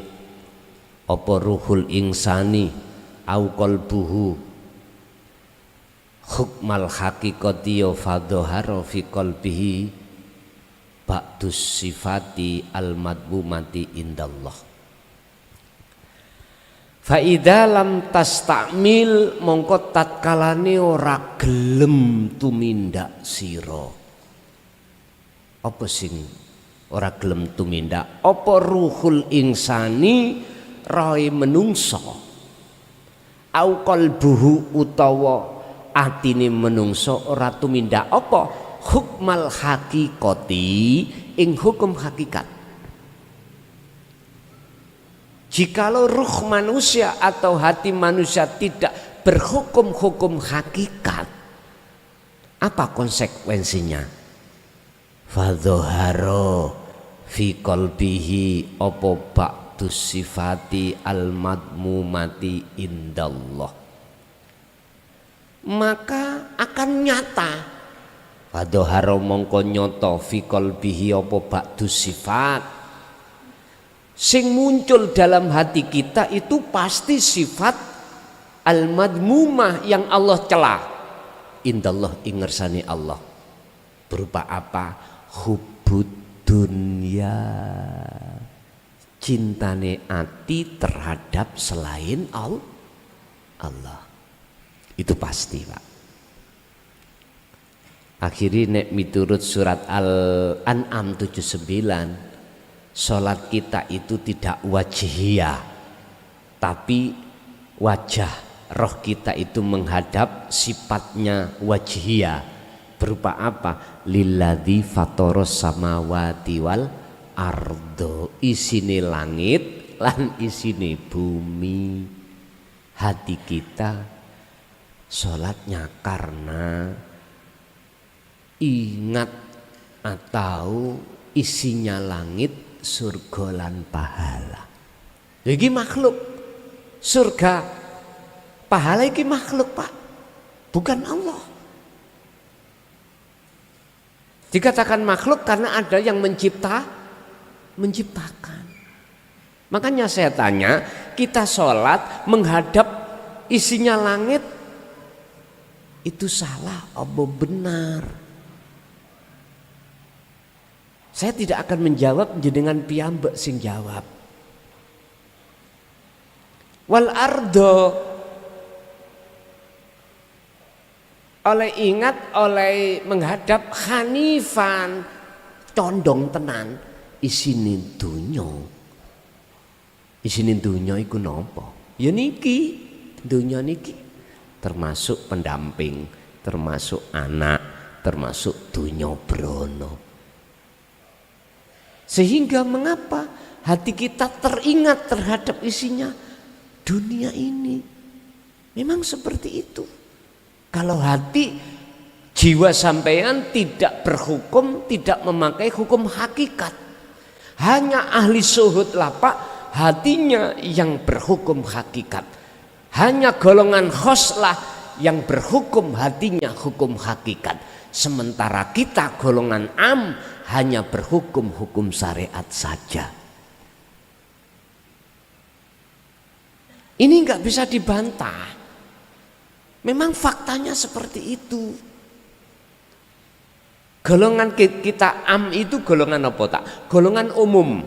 apa ruhul insani au qalbuhu hukmal haqiqati fadhahara fi qalbihi ba'dus sifati al madbumati indallah. Fa idza lam tastamil mongko tatkalane ora gelem tumindak sira. Apa sing ora gelem tumindak? Apa ruhul insani roe menungso? Au qalbuhu utawa atine menungso ora tumindak apa hukmal haqiqati ing hukum hakikat. Jikalau ruh manusia atau hati manusia tidak berhukum-hukum hakikat, apa konsekuensinya? Fadhahara fi qalbihi apa ba'dus sifati al-madmumati indallah, maka akan nyata. Fadhahara mongko nyata fi qalbihi apa ba'dus sifat, sing muncul dalam hati kita itu pasti sifat al-madmumah yang Allah celah indallah ing ngersani Allah. Berupa apa? Hubbud dunya, cintane ati terhadap selain Allah. Itu pasti Pak. Akhirnya nek miturut surat Al-An'am 79, sholat kita itu tidak wajhiyah, tapi wajah roh kita itu menghadap sifatnya wajhiyah. Berupa apa? Lilladzi fatoros samawati wal ardo, isine langit lan isine bumi. Hati kita sholatnya karena ingat atau isinya langit, surga lan pahala. Iki makhluk. Surga pahala iki makhluk Pak, bukan Allah. Dikatakan makhluk karena ada yang menciptakan. Makanya saya tanya, kita sholat menghadap isinya langit, itu salah apa benar? Saya tidak akan menjawab, jenengan piyambak sing jawab. Wal ardo, oleh ingat, oleh menghadap hanifan, condong tenan, isinin dunyo. Isinin dunyo iku nopo? Ya niki, dunyo niki termasuk pendamping, termasuk anak, termasuk dunyo brono. Sehingga mengapa hati kita teringat terhadap isinya dunia ini? Memang seperti itu. Kalau hati jiwa sampean tidak berhukum, tidak memakai hukum hakikat, hanya ahli suhud lapak hatinya yang berhukum hakikat, hanya golongan khoslah yang berhukum hatinya hukum hakikat. Sementara kita golongan am hanya berhukum hukum syariat saja. Ini nggak bisa dibantah. Memang faktanya seperti itu. Golongan kita am itu golongan apa tak? Golongan umum.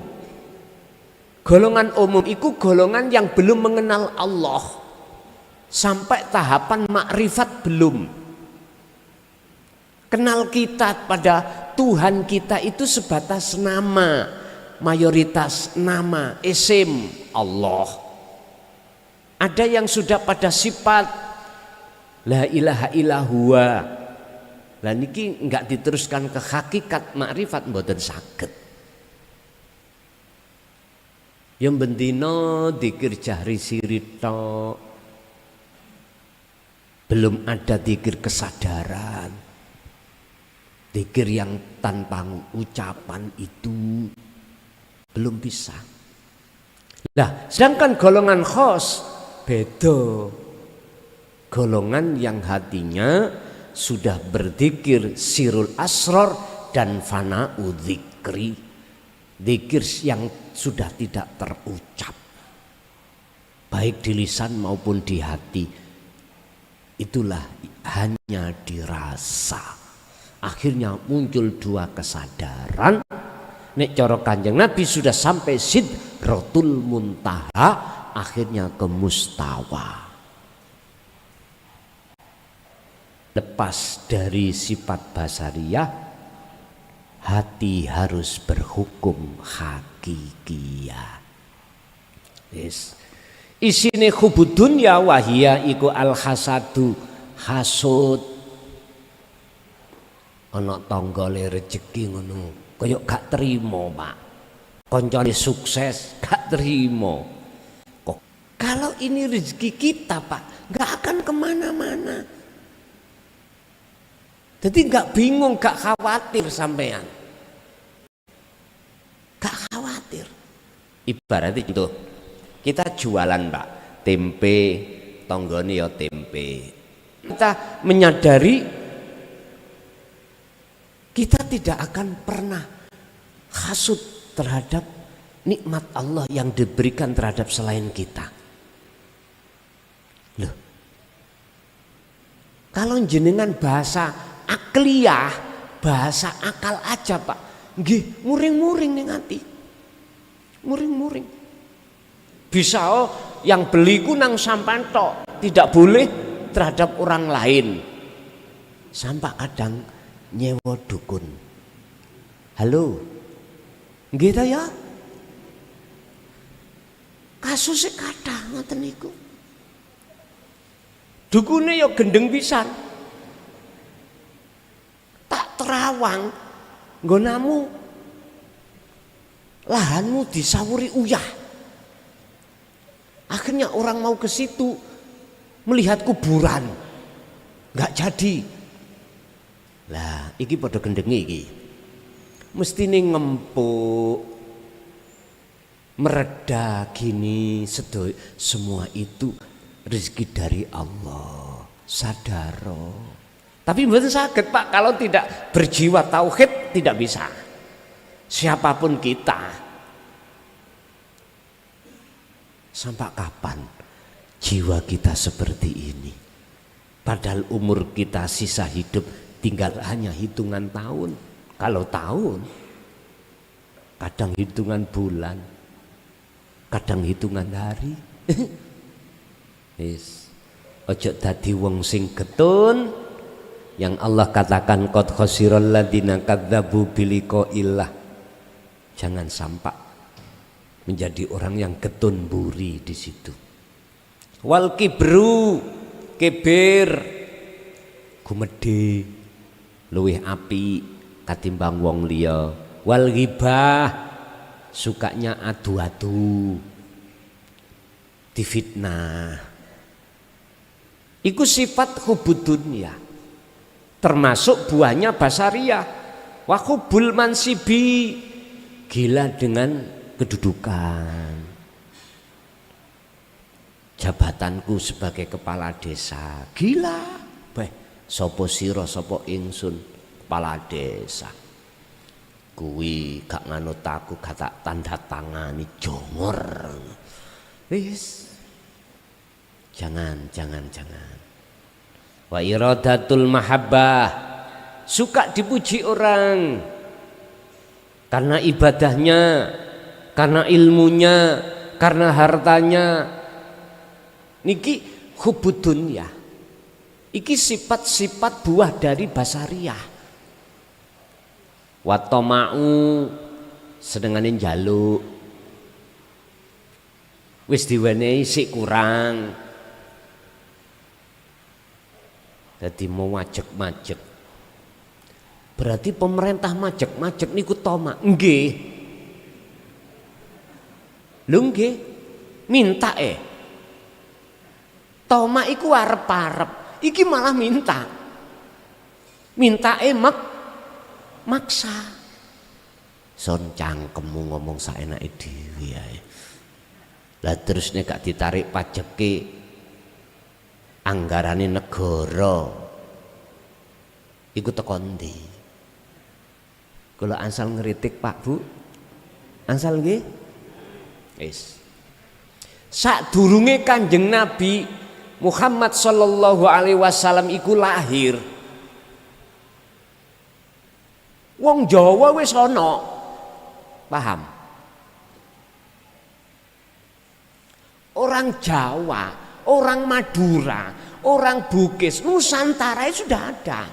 Golongan umum itu golongan yang belum mengenal Allah. Sampai tahapan makrifat belum. Kenal kita pada Tuhan kita itu sebatas nama, mayoritas nama, isim Allah. Ada yang sudah pada sifat la ilaha illallah. Lah niki enggak diteruskan ke hakikat makrifat mboten saged. Yang bendino dikir jahri sirito, belum ada dikir kesadaran. Dikir yang tanpa ucapan itu belum bisa. Nah, sedangkan golongan khos beda. Golongan yang hatinya sudah berzikir sirul asror dan fana'u dzikri. Dzikir yang sudah tidak terucap, baik di lisan maupun di hati. Itulah hanya dirasa. Akhirnya muncul dua kesadaran. Nek cara Kanjeng Nabi sudah sampai sidratul muntaha, akhirnya ke mustawa. Lepas dari sifat basariyah, hati harus berhukum hakikiyah. Yes. Isine hubud dunya wahia iku al hasadu, hasud. Ana tanggane rezeki ngono, kaya gak terima, Pak. Koncone sukses gak terima. Kok kalau ini rezeki kita, Pak, gak akan kemana-mana. Jadi gak bingung, gak khawatir sampean. Gak khawatir. Ibaratnya itu, kita jualan, Pak, tempe, tanggane ya tempe. Kita menyadari kita tidak akan pernah hasud terhadap nikmat Allah yang diberikan terhadap selain kita. Loh, kalau jenengan bahasa akliyah, bahasa akal aja, Pak, nggih muring-muring ning ati. Muring-muring. Bisa yang beli ku nang sampean tok, tidak boleh terhadap orang lain. Sampai kadang nyewa dukun. Halo, gitu ya. Kasusnya kathah ngoten niku. Dukune ya gendeng pisan. Tak terawang nggonamu, lahanmu disawuri uyah. Akhirnya orang mau ke situ melihat kuburan, nggak jadi. Lah, iki padha gendenge iki. Mestine ngempuk, mereda gini, semua itu rezeki dari Allah. Sadaro. Tapi mboten saged, Pak, kalau tidak berjiwa tauhid tidak bisa. Siapapun kita. Sampai kapan jiwa kita seperti ini? Padahal umur kita sisa hidup tinggal hanya hitungan tahun. Kalau tahun, kadang hitungan bulan, kadang hitungan hari. Yes. Ojo dadi wong sing getun yang Allah katakan qad khasiral ladina kadzabu biliqaillah. Jangan sampai menjadi orang yang getun buri di situ. Wal kibru, kibir, gumedhe luwih api katimbang wong liya. Wal ghibah, sukanya adu-adu, difitnah. Iku sifat hubud dunya, termasuk buahnya basariyah. Wa hubul mansibi, gila dengan kedudukan. Jabatanku sebagai kepala desa, gila. Beh, sopo siro sopo ingsun kepala desa. Kuwi gak nganut aku, kata tanda tangani jongor. Wis. Jangan. Wa iradatul mahabbah, suka dipuji orang karena ibadahnya, karena ilmunya, karena hartanya. Niki hubud dunya. Iki sifat-sifat buah dari basariyah. Wa tama'u, sedengane njaluk. Wis diwenehi sik kurang. Jadi mau majek-majek. Berarti pemerintah majek-majek niku toma. Nggih. Lho nggih. Minta toma iku arep-arep. Iki malah minta. Minta maksa. Son cangkemmu ngomong saenake dhewe ae. Lah terus nek gak ditarik pajeke anggarane negara iku teko ndi? Kula ansal ngritik Pak Bu. Ansal nggih? Wis. Sadurunge Kanjeng Nabi Muhammad sallallahu alaihi wasallam iku lahir, wong Jawa wis ana. Paham? Orang Jawa, orang Madura, orang Bugis, Nusantara sudah ada.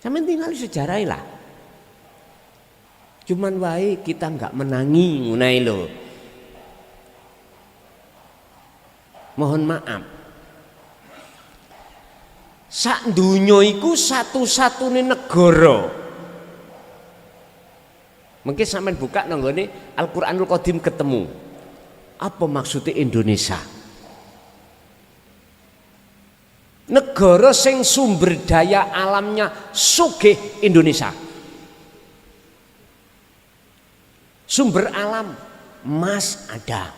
Sampeyan tinggal sejarah lah. Cuman wae kita nggak menangi ngono lho. Mohon maaf. Sak donya iku satu-satune negara. Mungkin sampean buka nang nggone Al-Qur'anul Qadim ketemu. Apa maksudnya Indonesia? Negara sing sumber daya alamnya sugih Indonesia. Sumber alam, emas ada,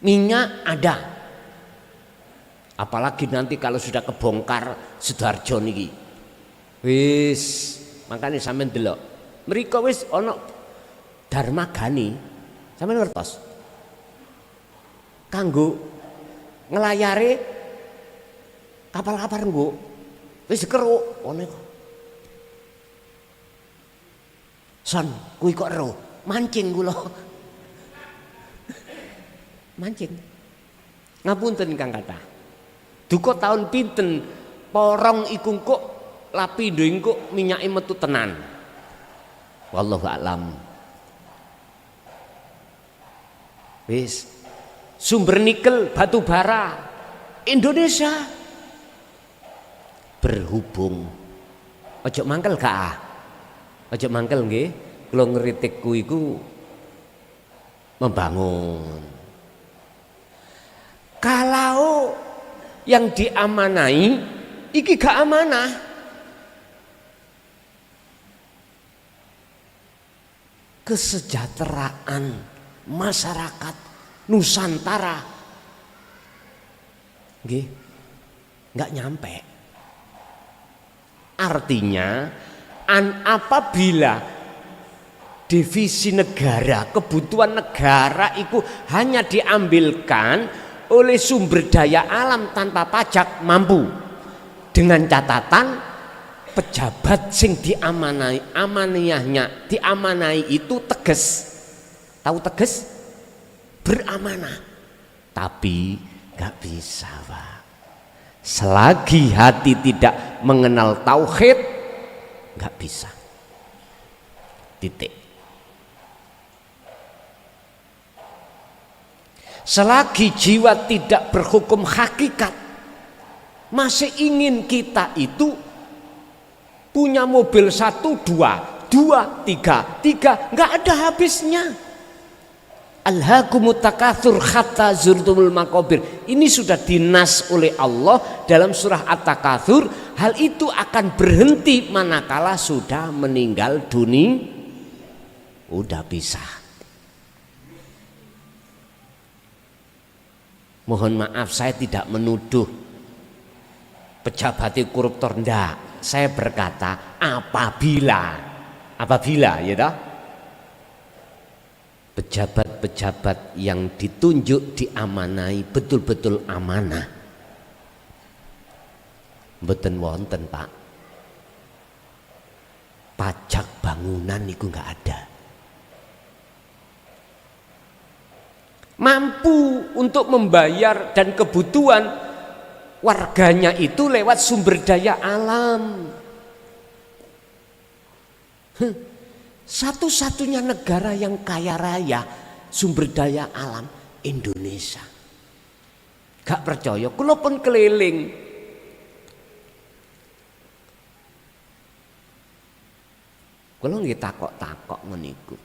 minyak ada. Apalagi nanti kalau sudah kebongkar Sidoarjo niki. Wis, makanya sampean delok. Mriko wis ana Darmagani. Sampeyan ngertos? Kanggo ngelayare kapal-kapal nggo wis keruk ngene kok. Son, kuwi kok ero, mancing kula. Mancing. Ngapunten Kang Kathah. Duka tahun pinten porong iku kok lapindo engko minyake metu tenan. Wallahu a'lam. Wis sumber nikel batu bara Indonesia. Berhubung ojo mangkel gak? Ojo mangkel nggih. Kula ngritikku iku membangun. Kalau yang diamanai iki gak amanah. Kesejahteraan masyarakat Nusantara nggih nggak nyampe. Artinya apabila devisi negara, kebutuhan negara itu hanya diambilkan oleh sumber daya alam tanpa pajak mampu, dengan catatan pejabat sing diamanai itu tegas, tahu tegas, beramanah, tapi nggak bisa Pak. Selagi hati tidak mengenal tauhid nggak bisa, titik. Selagi jiwa tidak berhukum hakikat, masih ingin kita itu punya mobil 1, 2, 2, 3, 3, nggak ada habisnya. Alhaakumut takatsur hatta zurtumul maqabir. Ini sudah dinas oleh Allah dalam surah At-Takatsur. Hal itu akan berhenti manakala sudah meninggal dunia. Udah bisa. Mohon maaf, saya tidak menuduh pejabat koruptor, enggak. Saya berkata apabila ya toh, pejabat-pejabat yang ditunjuk diamanai betul-betul amanah, mboten wonten Pak, pajak bangunan itu enggak ada. Mampu untuk membayar dan kebutuhan warganya itu lewat sumber daya alam. Satu-satunya negara yang kaya raya sumber daya alam Indonesia. Gak percaya, kula pun keliling. Kula nggih takok-takok meniku.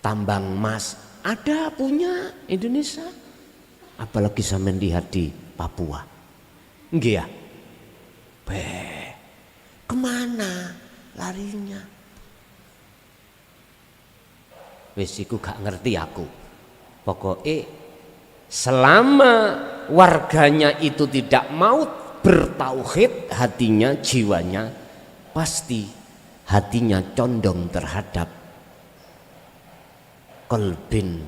Tambang emas ada punya Indonesia, apalagi sampean lihat di Papua, nggih ya, kemana larinya? Wis iku gak ngerti aku. Pokoknya selama warganya itu tidak mau bertauhid, hatinya, jiwanya pasti hatinya condong terhadap kolbin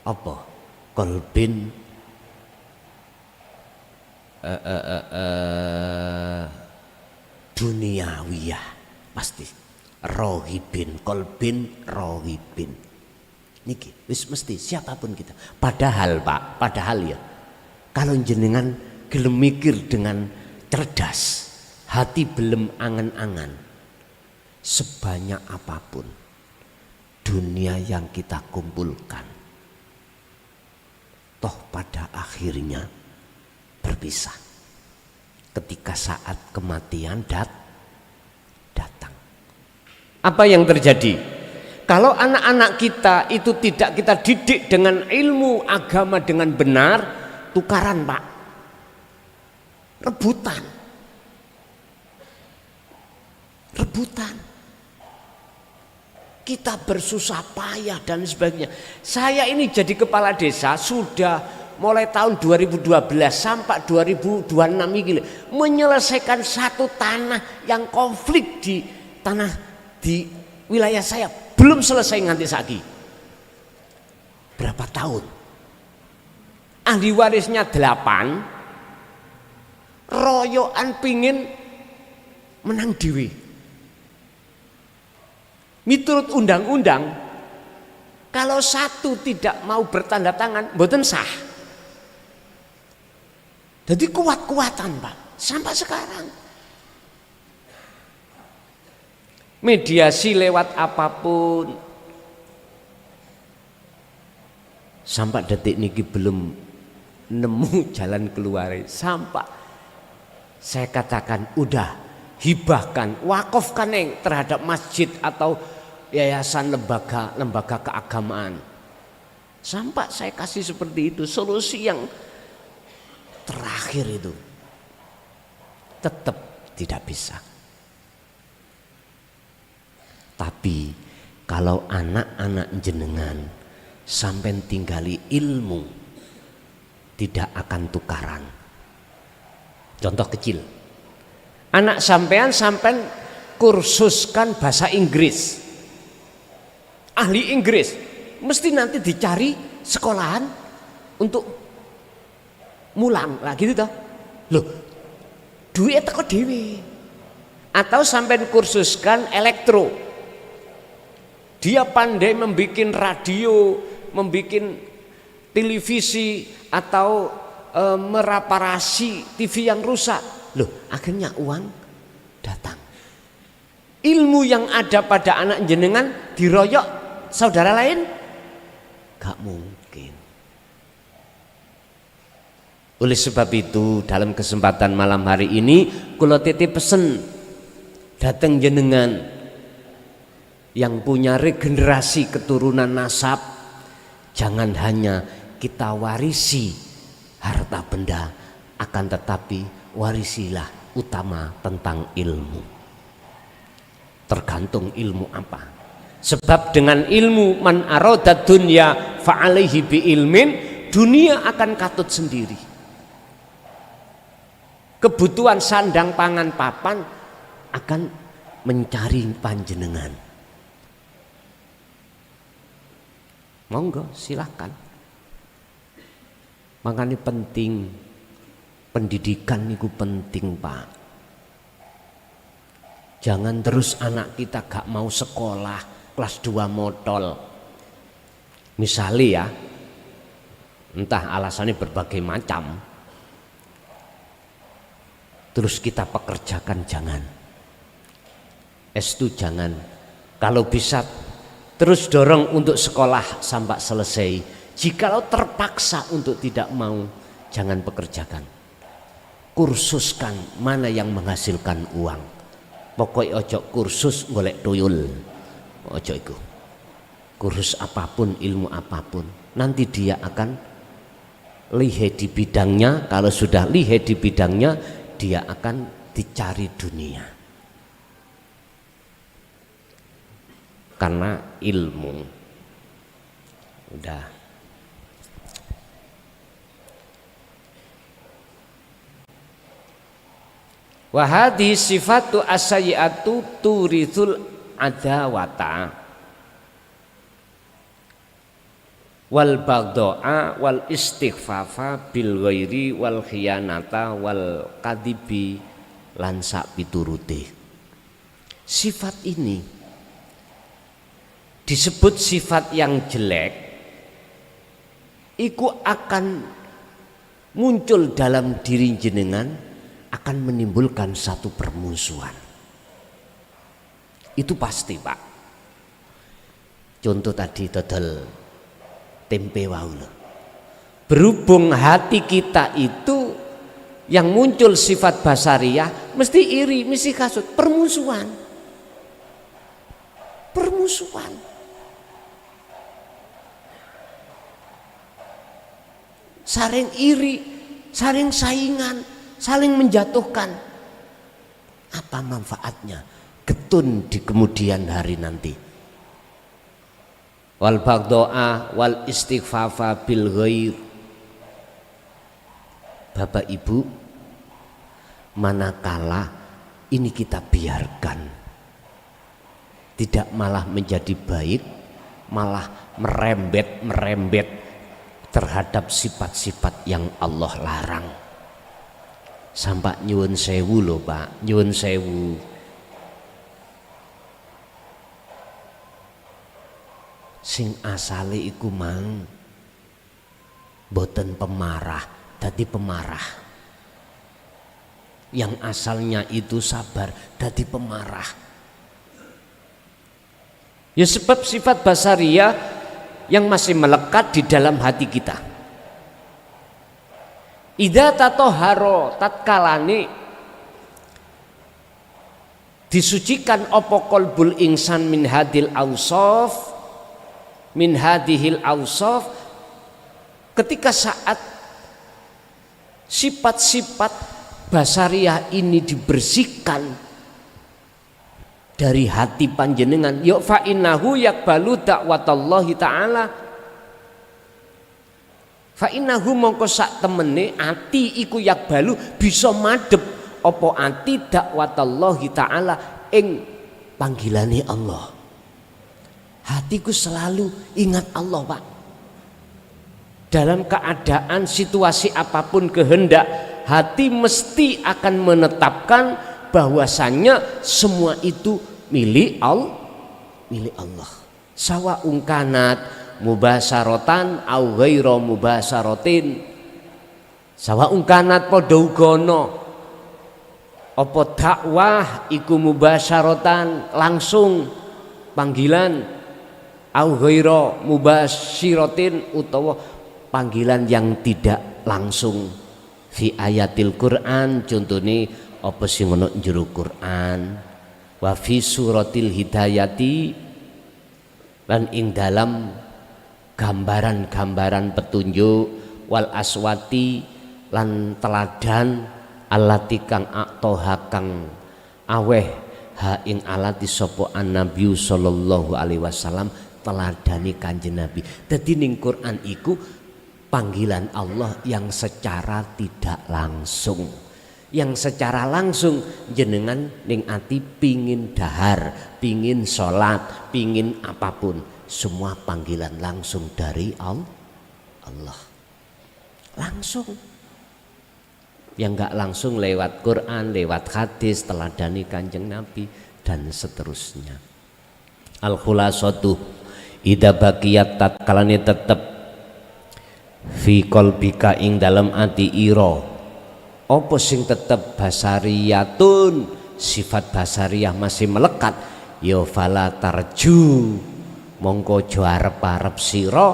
apa? Kolbin duniawiyah pasti. Rohibin, kolbin rohibin. Niki wis mesti siapapun kita. Padahal Pak, padahal ya, kalau jenengan gelem mikir dengan cerdas, hati belum angan-angan, sebanyak apapun dunia yang kita kumpulkan, toh pada akhirnya berpisah ketika saat kematian datang. Apa yang terjadi? Kalau anak-anak kita itu tidak kita didik dengan ilmu agama dengan benar, tukaran Pak, rebutan. Kita bersusah payah dan sebagainya. Saya ini jadi kepala desa sudah mulai tahun 2012 sampai 2026 ini, menyelesaikan satu tanah yang konflik di wilayah saya belum selesai nganti saiki. Berapa tahun? Ahli warisnya 8, royokan pingin menang dewi. Miturut undang-undang, kalau satu tidak mau bertanda tangan, mboten sah. Jadi kuat-kuatan Pak, sampai sekarang. Mediasi lewat apapun, sampai detik niki belum nemu jalan keluar. Sampai saya katakan udah, hibahkan, wakafkan terhadap masjid atau yayasan lembaga keagamaan. Sampai saya kasih seperti itu, solusi yang terakhir itu tetap tidak bisa. Tapi kalau anak-anak jenengan sampai tinggali ilmu, tidak akan tukaran. Contoh kecil, Anak sampean kursuskan bahasa Inggris, ahli Inggris, mesti nanti dicari sekolahan untuk mulang lah gitu toh. Loh, duit teko dhewe. Atau sampean kursuskan elektro, dia pandai membuat radio, membuat televisi atau mereparasi TV yang rusak. Loh, akhirnya uang datang. Ilmu yang ada pada anak jenengan diroyok saudara lain, gak mungkin. Oleh sebab itu dalam kesempatan malam hari ini kula titip pesen datang jenengan yang punya regenerasi keturunan nasab, jangan hanya kita warisi harta benda, akan tetapi warisilah utama tentang ilmu. Tergantung ilmu apa. Sebab dengan ilmu man arada dunya fa'alaihi bi ilmin, dunia akan katut sendiri. Kebutuhan sandang pangan papan akan mencari panjenengan. Monggo silahkan. Makanya penting, pendidikan itu penting Pak. Jangan terus anak kita gak mau sekolah kelas 2 motol. Misalnya ya, entah alasannya berbagai macam, terus kita pekerjakan jangan. S2 jangan. Kalau bisa terus dorong untuk sekolah sampai selesai. Jikalau terpaksa untuk tidak mau, jangan pekerjakan. Kursuskan mana yang menghasilkan uang. Pokoknya ojo kursus golek tuyul. Ojo itu. Kursus apapun, ilmu apapun, nanti dia akan lihai di bidangnya. Kalau sudah lihai di bidangnya, dia akan dicari dunia. Karena ilmu udah. Wahadi sifatu asyiatu turithul adawata wal bagdoa wal istighfafa bil ghairi wal khiyanata wal kadibi lan sak piturute. Sifat ini disebut sifat yang jelek, iku akan muncul dalam diri jenengan, akan menimbulkan satu permusuhan. Itu pasti Pak. Contoh tadi dodol tempe wau. Berhubung hati kita itu yang muncul sifat basariyah, mesti iri, mesti kasut, permusuhan. Permusuhan. Saling iri, saling saingan, saling menjatuhkan. Apa manfaatnya? Getun di kemudian hari nanti. Wal bagdoa wal istighfafa bil ghair. Bapak Ibu, manakala ini kita biarkan, tidak malah menjadi baik, malah merembet terhadap sifat-sifat yang Allah larang. Sampai nyuwun sewu loh Pak, nyuwun sewu. Sing asale iku mang boten pemarah, dadi pemarah. Yang asalnya itu sabar, dadi pemarah. Ya sebab sifat basariyah yang masih melekat di dalam hati kita. Idza tatoharo tatkalane disucikan opo qalbul insan min hadil ausaf, min hadihil ausaf, ketika saat sifat-sifat basariyah ini dibersihkan dari hati panjenengan, ya fa innahu yaqbalu da'watallahi ta'ala, fa innahu mongko sak temene ati iku yaqbalu bisa madhep apa ati dakwatallahi taala ing panggilane Allah. Hatiku selalu ingat Allah, Pak. Dalam keadaan situasi apapun kehendak, hati mesti akan menetapkan bahwasannya semua itu milik Allah. Sawa'un kanat mubasyaratan au ghairu mubasyaratin. Sawa'un kanat padha ugono apa dakwah iku mubasyaratan langsung panggilan au ghairu mubasyiratin utawa panggilan yang tidak langsung. Fi ayatil Quran contohnya apa sing ono jero Quran, wa fi suratil hidayati lan ing dalam gambaran-gambaran petunjuk, wal aswati lan teladan allati kang aqtoha kang aweh ha ing alati sapa an-nabi sallallahu alaihi wasallam teladani Kanjeng Nabi. Dadi ning Quran iku panggilan Allah yang secara tidak langsung. Yang secara langsung jenengan ning ati pingin dahar, pingin sholat, pingin apapun, semua panggilan langsung dari Allah. Langsung. Yang enggak langsung lewat Quran, lewat hadis, teladani Kanjeng Nabi dan seterusnya. Al-khulasatu idza baqiyat tatkalane tetep fi qalbika ing dalam ati ira apa sing tetep basariyatun, sifat basariyah masih melekat, ya fala tarju mongko aja arep-arep sira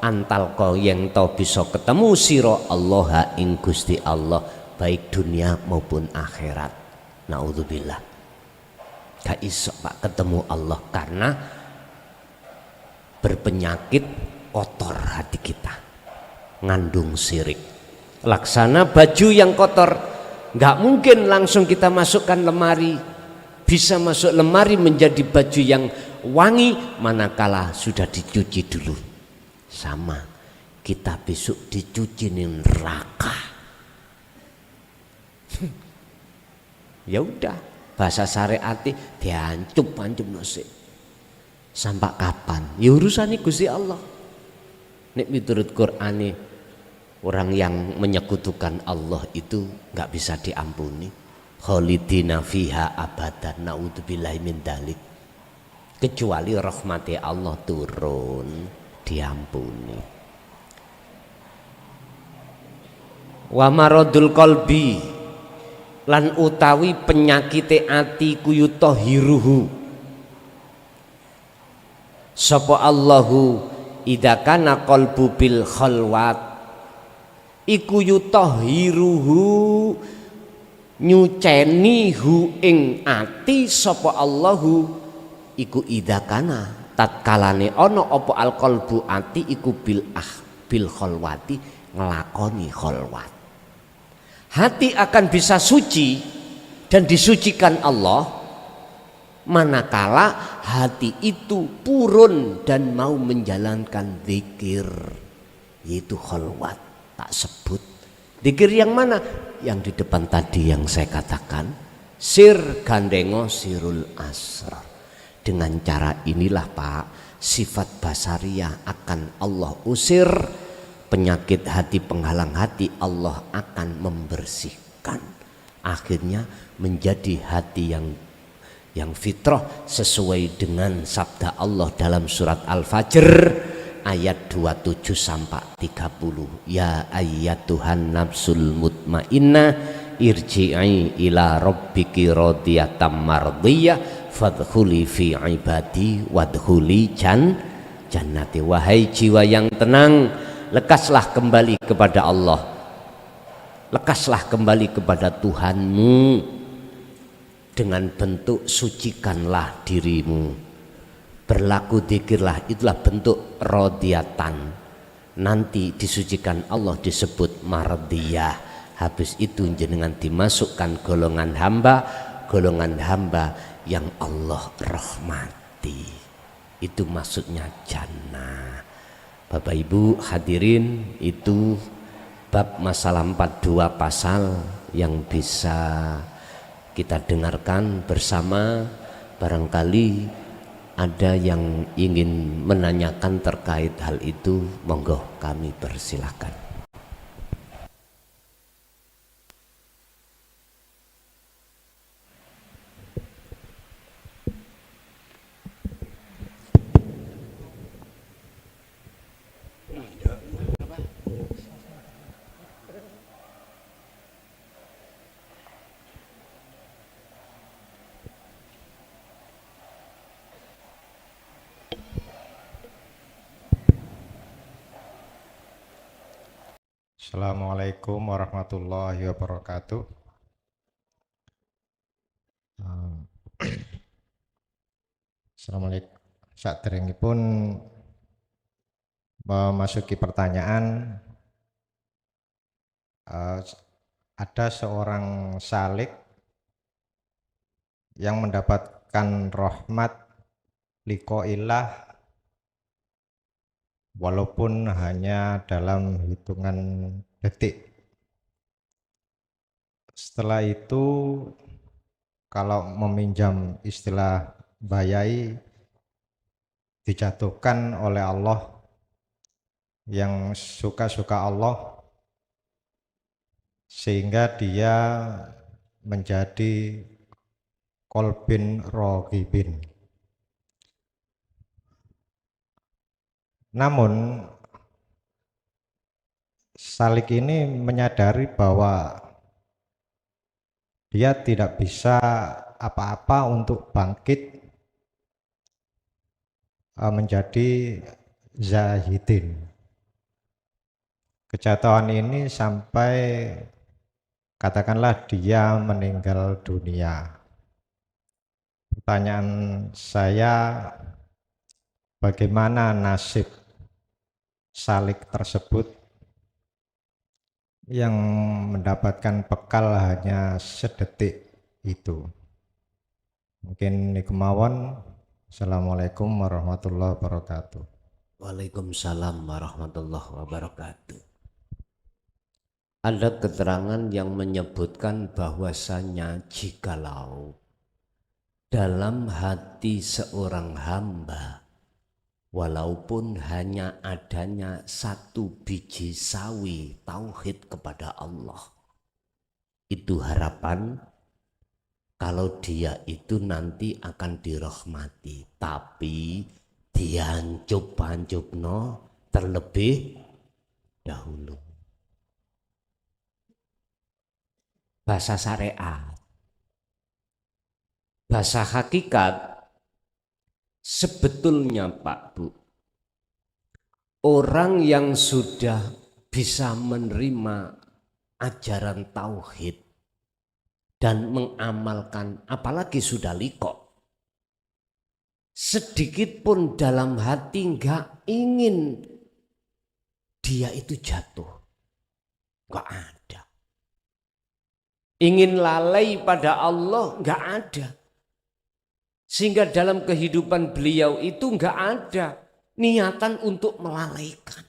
antal ko yang tau bisa ketemu sira Allah ing Gusti Allah baik dunia maupun akhirat. Naudzubillah. Gak iso Pak ketemu Allah karena berpenyakit kotor hati kita, ngandung syirik. Laksana baju yang kotor, nggak mungkin langsung kita masukkan lemari. Bisa masuk lemari menjadi baju yang wangi manakala sudah dicuci dulu. Sama, kita besok dicuci di neraka. Ya udah, bahasa syariati diancum nasib. Sampai kapan? Ya urusan Gusti Allah. Nek miturut Qur'ane orang yang menyekutukan Allah itu nggak bisa diampuni. Khalidina fiha abadan, naudzubillahi min dzalik. Kecuali rahmati Allah turun diampuni. Wa maradul qalbi lan utawi penyakite ati kuyu tahiruhu sapa Allahu idza kana qalbu bil khalwat iku yutahiruhu nyuceni hu ing ati sapa Allahu iku idakana tatkalane ana apa alqalbu ati iku bil khalwati nglakoni khalwat. Hati akan bisa suci dan disucikan Allah manakala hati itu purun dan mau menjalankan zikir yaitu khalwat. Tak sebut zikir yang mana? Yang di depan tadi yang saya katakan, sir gandengo sirul asrar. Dengan cara inilah Pak, sifat basariyah akan Allah usir, penyakit hati penghalang hati Allah akan membersihkan. Akhirnya menjadi hati yang fitrah sesuai dengan sabda Allah dalam surat Al-Fajr ayat 27 sampai 30. Ya ayyatuhan nafsul mutmainnah irji'i ila rabbiki radiyatan mardiyah fadkhuli fi ibadi wadkhuli jannati. Wahai jiwa yang tenang, lekaslah kembali kepada Allah, lekaslah kembali kepada Tuhanmu dengan bentuk sucikanlah dirimu. Berlaku dzikirlah, itulah bentuk rodiyatan. Nanti disucikan Allah disebut mardiyah. Habis itu jenengan dimasukkan golongan hamba yang Allah rahmati. Itu maksudnya jannah. Bapak Ibu hadirin, itu bab masalah 42 pasal yang bisa kita dengarkan bersama. Barangkali ada yang ingin menanyakan terkait hal itu, monggo kami persilahkan. Assalamualaikum warahmatullahi wabarakatuh. Assalamualaikum. Saderengipun memasuki pertanyaan, ada seorang salik yang mendapatkan rahmat liqaillah walaupun hanya dalam hitungan detik. Setelah itu, kalau meminjam istilah bayai, dijatuhkan oleh Allah yang suka-suka Allah, sehingga dia menjadi kolbin rohibin. Namun salik ini menyadari bahwa dia tidak bisa apa-apa untuk bangkit menjadi zahidin. Kejatuhan ini sampai katakanlah dia meninggal dunia. Pertanyaan saya, bagaimana nasib salik tersebut yang mendapatkan bekal hanya sedetik itu? Mungkin ini kemauan. Assalamualaikum warahmatullahi wabarakatuh. Waalaikumsalam warahmatullahi wabarakatuh. Ada keterangan yang menyebutkan bahwasanya jikalau dalam hati seorang hamba walaupun hanya adanya satu biji sawi tauhid kepada Allah, itu harapan kalau dia itu nanti akan dirahmati, tapi dihancub-hancubno terlebih dahulu. Bahasa syariat, bahasa hakikat, sebetulnya Pak Bu, orang yang sudah bisa menerima ajaran tauhid dan mengamalkan, apalagi sudah liqo, sedikit pun dalam hati nggak ingin dia itu jatuh, nggak ada. Ingin lalai pada Allah nggak ada. Sehingga dalam kehidupan beliau itu nggak ada niatan untuk melalaikan.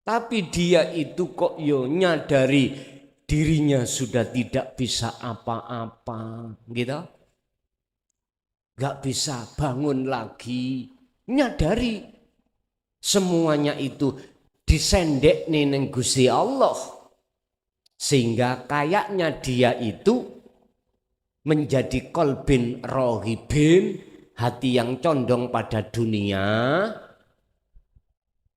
Tapi dia itu kok nyadari dirinya sudah tidak bisa apa-apa, gitu. Gak bisa bangun lagi, nyadari semuanya itu disendek neng Gusti Allah, sehingga kayaknya dia itu menjadi kolbin rohibin, hati yang condong pada dunia.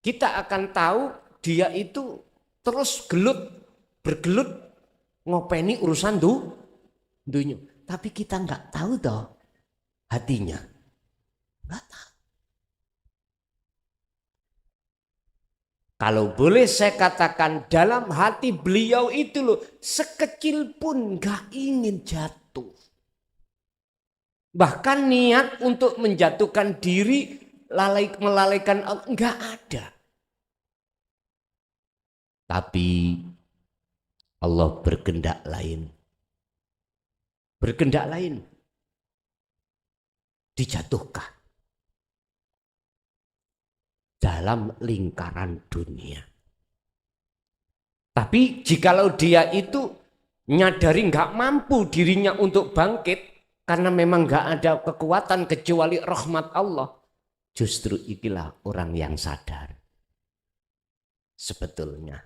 Kita akan tahu dia itu terus bergelut ngopeni urusan dunia. Tapi kita nggak tahu toh hatinya, nggak tahu. Kalau boleh saya katakan, dalam hati beliau itu loh, sekecil pun nggak ingin jatuh. Bahkan niat untuk menjatuhkan diri, melalaikan Allah, nggak ada. Tapi Allah berkehendak lain. Berkehendak lain. Dijatuhkan dalam lingkaran dunia. Tapi jikalau dia itu nyadari nggak mampu dirinya untuk bangkit karena memang nggak ada kekuatan kecuali rahmat Allah, justru inilah orang yang sadar. Sebetulnya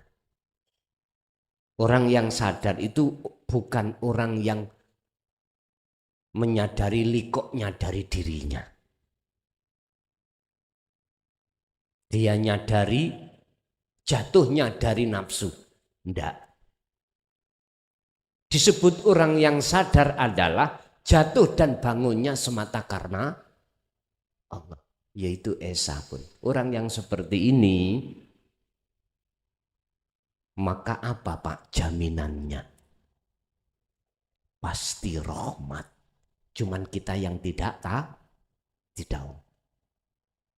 orang yang sadar itu bukan orang yang menyadari likoknya dari dirinya. Dia nyadari jatuhnya dari nafsu. Tidak. Disebut orang yang sadar adalah jatuh dan bangunnya semata karena Allah. Yaitu Esa pun. Orang yang seperti ini, maka apa Pak jaminannya? Pasti rahmat. Cuman kita yang tidak tahu.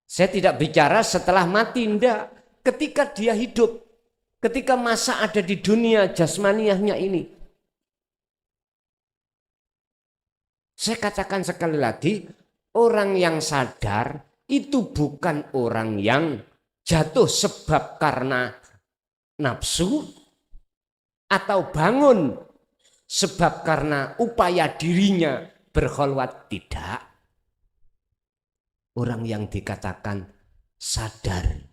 Saya tidak bicara setelah mati, enggak. Ketika dia hidup, ketika masa ada di dunia jasmaniahnya ini. Saya katakan sekali lagi, orang yang sadar itu bukan orang yang jatuh sebab karena nafsu atau bangun sebab karena upaya dirinya berkholwat, tidak. Orang yang dikatakan sadar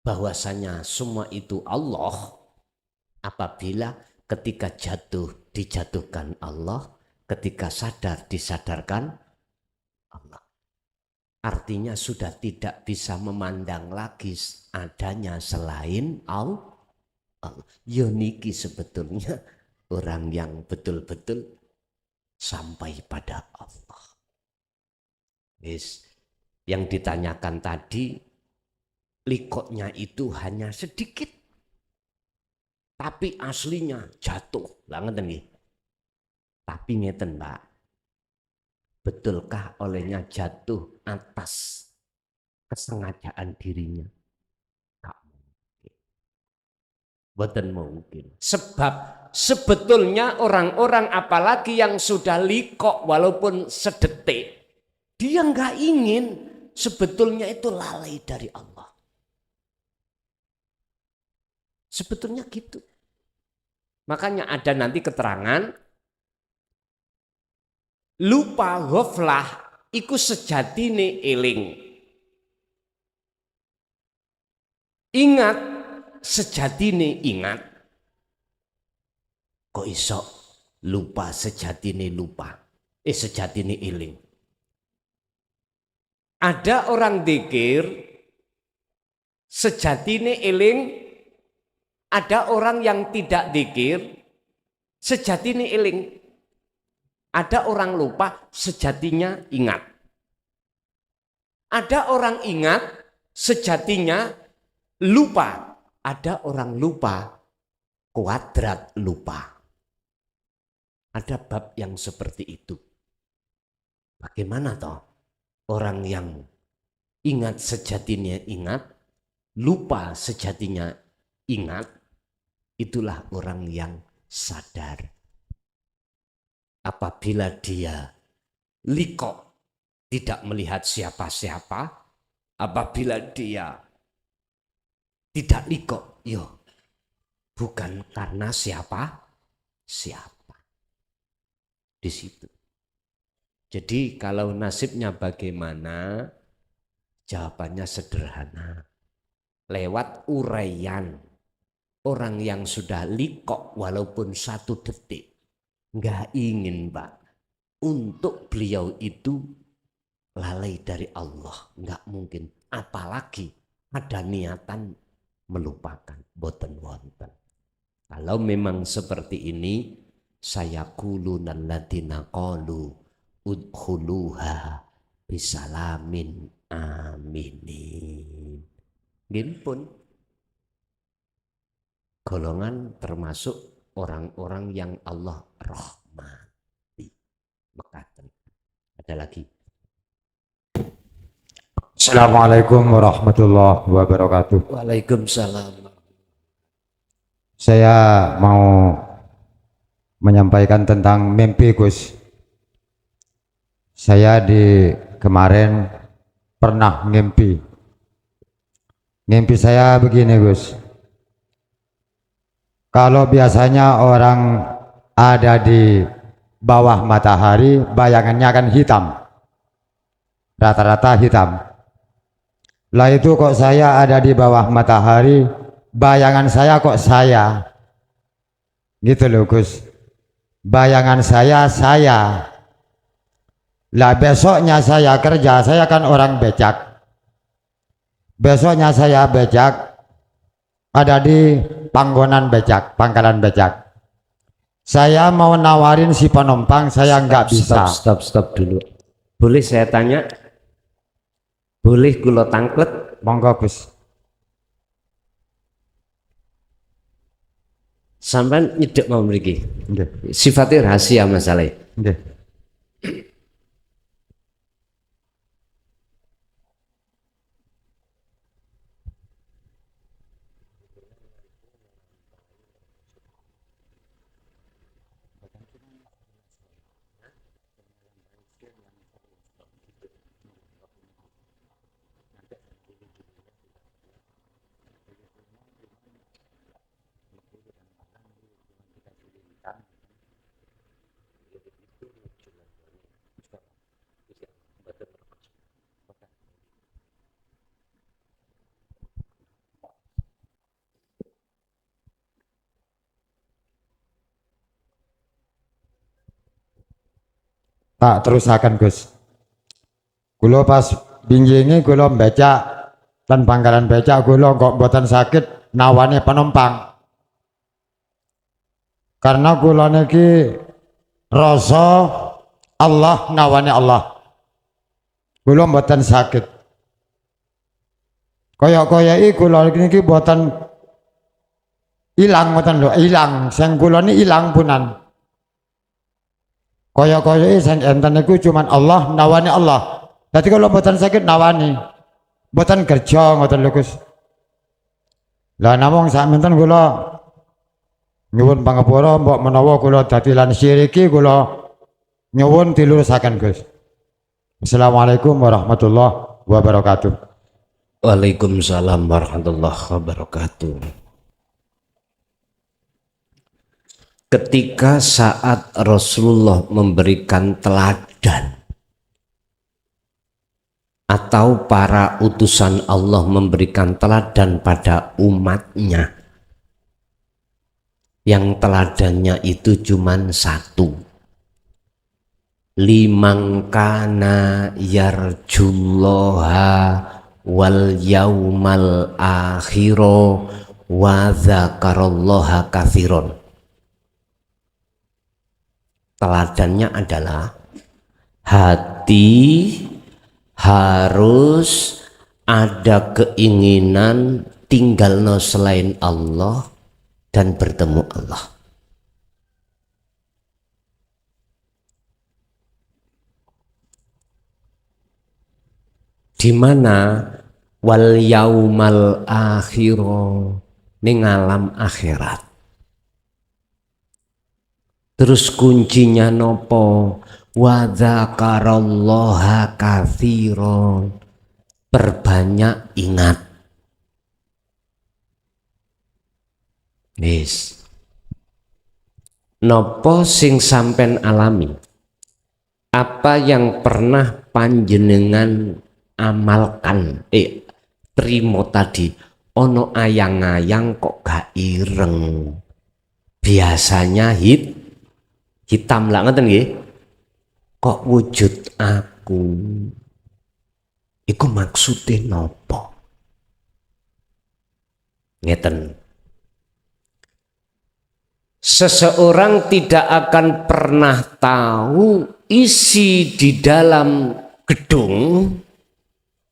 bahwasanya semua itu Allah, apabila ketika jatuh dijatuhkan Allah, ketika sadar disadarkan Allah. Artinya sudah tidak bisa memandang lagi adanya selain Allah. Yoniki sebetulnya orang yang betul-betul sampai pada Allah. Yang ditanyakan tadi, likoknya itu hanya sedikit, tapi aslinya jatuh. Ngeten nggih. Tapi ngeten Pak, betulkah olehnya jatuh atas kesengajaan dirinya? Tak mungkin. Boten mungkin. Sebab sebetulnya orang-orang apalagi yang sudah likok walaupun sedetik, dia nggak ingin sebetulnya itu lalai dari Allah. Sebetulnya gitu. Makanya ada nanti keterangan, lupa ghaflah iku sejatine eling. Ingat sejatine ingat. Kok iso lupa sejatine lupa? Sejatine eling. Ada orang dzikir sejatine eling, ada orang yang tidak dzikir sejatine eling. Ada orang lupa sejatinya ingat. Ada orang ingat sejatinya lupa. Ada orang lupa kuadrat lupa. Ada bab yang seperti itu. Bagaimana toh? Orang yang ingat sejatinya ingat, lupa sejatinya ingat, itulah orang yang sadar. Apabila dia likok, tidak melihat siapa-siapa, apabila dia tidak likok, bukan karena siapa. Di situ. Jadi kalau nasibnya bagaimana? Jawabannya sederhana. Lewat uraian orang yang sudah likok walaupun 1 detik. Nggak ingin Pak, untuk beliau itu lalai dari Allah. Nggak mungkin. Apalagi ada niatan melupakan. Boten wonten. Kalau memang seperti ini, saya kulunal ladina qalu udkhuluha bisalamin aminin. Gini golongan termasuk orang-orang yang Allah rahmati. Mekaten. Ada lagi. Assalamualaikum warahmatullahi wabarakatuh. Waalaikumsalam. Saya mau menyampaikan tentang mimpi Gus. Saya kemarin pernah ngimpi. Ngimpi saya begini Gus. Kalau biasanya orang ada di bawah matahari, bayangannya kan hitam, rata-rata hitam. Lah itu kok saya ada di bawah matahari, bayangan saya kok saya. Gitu loh Gus. Bayangan saya. Lah besoknya saya kerja, saya kan orang becak. Besoknya saya becak, ada di panggonan becak, pangkalan becak. Saya mau nawarin si penumpang, saya nggak bisa. Stop dulu. Boleh saya tanya? Boleh kula tangklet? Monggo Gus. Sampai nyedek mau mriki. Nggih. Sifatnya rahasia masalah. Nggih. Tak terusakan Gus. Kula pas binjingi kula becak dan pangkalan becak kula kok mboten sakit nawane penumpang. Karena kula niki rasa Allah nawane Allah. Kula mboten sakit. Kaya-kaya kula niki mboten ilang mboten lho, ilang. Sing kula niki ilang punan. Kaya-kaya sing enten niku cuman Allah nawane Allah. Dadi kalau mboten sakit nawani. Mboten kerja ngoten lho Gus. Lah namung sakmenten kula nyuwun pangapura mbok menawa kula dadi lan syiriki kula nyuwun dilurusaken Gus. Assalamualaikum warahmatullahi wabarakatuh. Waalaikumsalam warahmatullahi wabarakatuh. Ketika saat Rasulullah memberikan teladan atau para utusan Allah memberikan teladan pada umatnya, yang teladannya itu cuman satu, liman kana yarjullaha wal yaumal akhiro wa dzakarallaha katsiron. Teladannya adalah hati harus ada keinginan tinggal no selain Allah dan bertemu Allah. Di mana wal yaumal akhiro ning alam akhirat. Terus kuncinya nopo? Wa dzakarallaha katsiron. Perbanyak ingat. Wis. Nopo sing sampen alami? Apa yang pernah panjenengan amalkan? Trimo tadi. Ono ayang-ayang kok gak ireng. Biasanya hitam lah ngoten nggih. Kok wujud aku iku maksude napa? Ngeten. Seseorang tidak akan pernah tahu isi di dalam gedung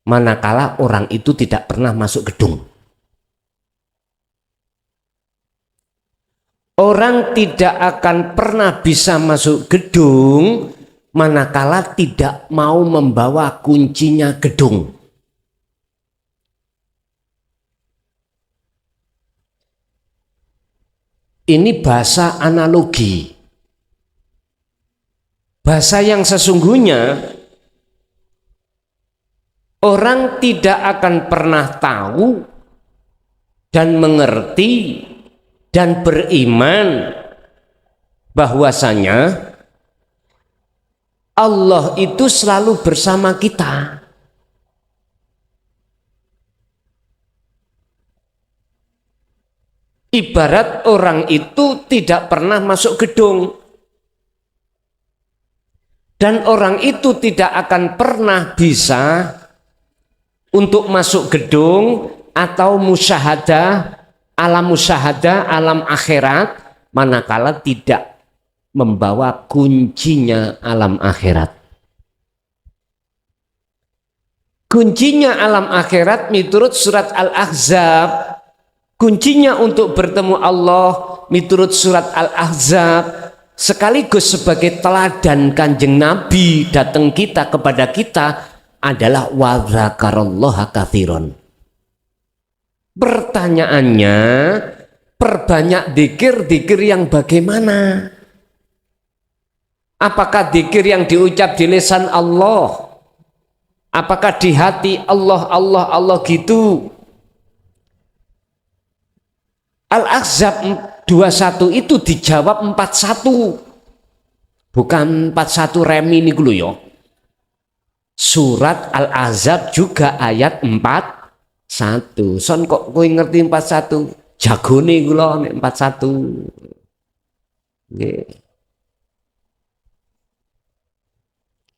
manakala orang itu tidak pernah masuk gedung. Orang tidak akan pernah bisa masuk gedung manakala tidak mau membawa kuncinya gedung. Ini bahasa analogi. Bahasa yang sesungguhnya orang tidak akan pernah tahu dan mengerti dan beriman bahwasanya Allah itu selalu bersama kita. Ibarat orang itu tidak pernah masuk gedung, dan orang itu tidak akan pernah bisa untuk masuk gedung atau musyahadah, alam akhirat, manakala tidak membawa kuncinya alam akhirat. Kuncinya alam akhirat menurut surat Al-Ahzab, kuncinya untuk bertemu Allah menurut surat Al-Ahzab, sekaligus sebagai teladan Kanjeng Nabi datang kita kepada kita adalah wa dzakarallaha katsiran. Pertanyaannya, perbanyak dzikir yang bagaimana? Apakah dzikir yang diucap di lisan Allah? Apakah di hati Allah gitu? Al-Ahzab 21 itu dijawab 41. Bukan 41 remi ini dulu ya. Surat Al-Ahzab juga ayat 41. Son kok kowe ngerti 41? Jagone kula nek 41. Nggih.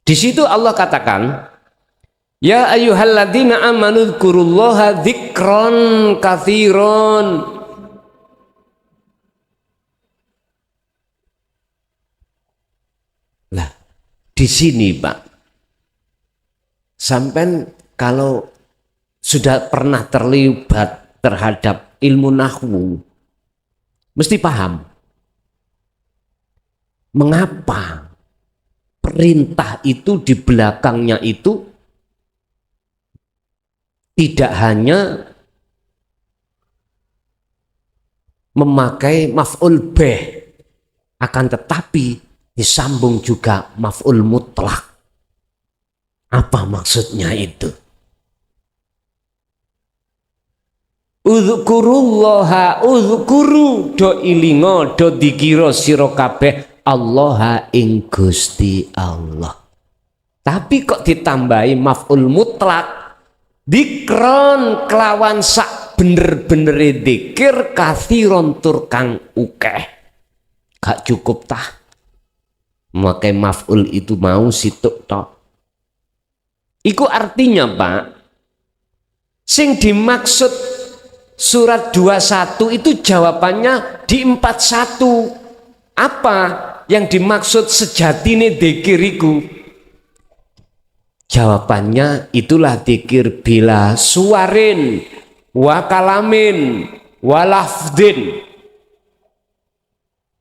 Di situ Allah katakan, ya ayyuhalladzina amanu dzkurullaha dzikran katsiran. Lah, di sini Pak, sampean kalau sudah pernah terlibat terhadap ilmu nahwu, mesti paham mengapa perintah itu di belakangnya itu tidak hanya memakai maf'ul bih, akan tetapi disambung juga maf'ul mutlak. Apa maksudnya itu? Udzkurullaha, udzkuru do ilingo do dikira sira kabeh Allah ing Gusti Allah. Tapi kok ditambahi maf'ul mutlak, dikron kelawan sak bener-benere dzikir kathiron tur kang ukeh. Gak cukup tah memakai maf'ul itu mau situk tok. Iku artinya Pak, sing dimaksud surat 21 itu jawabannya di 41. Apa yang dimaksud sejatine dzikir iku? Jawabannya itulah dzikir bila suwarin wa kalamin wa lafdin,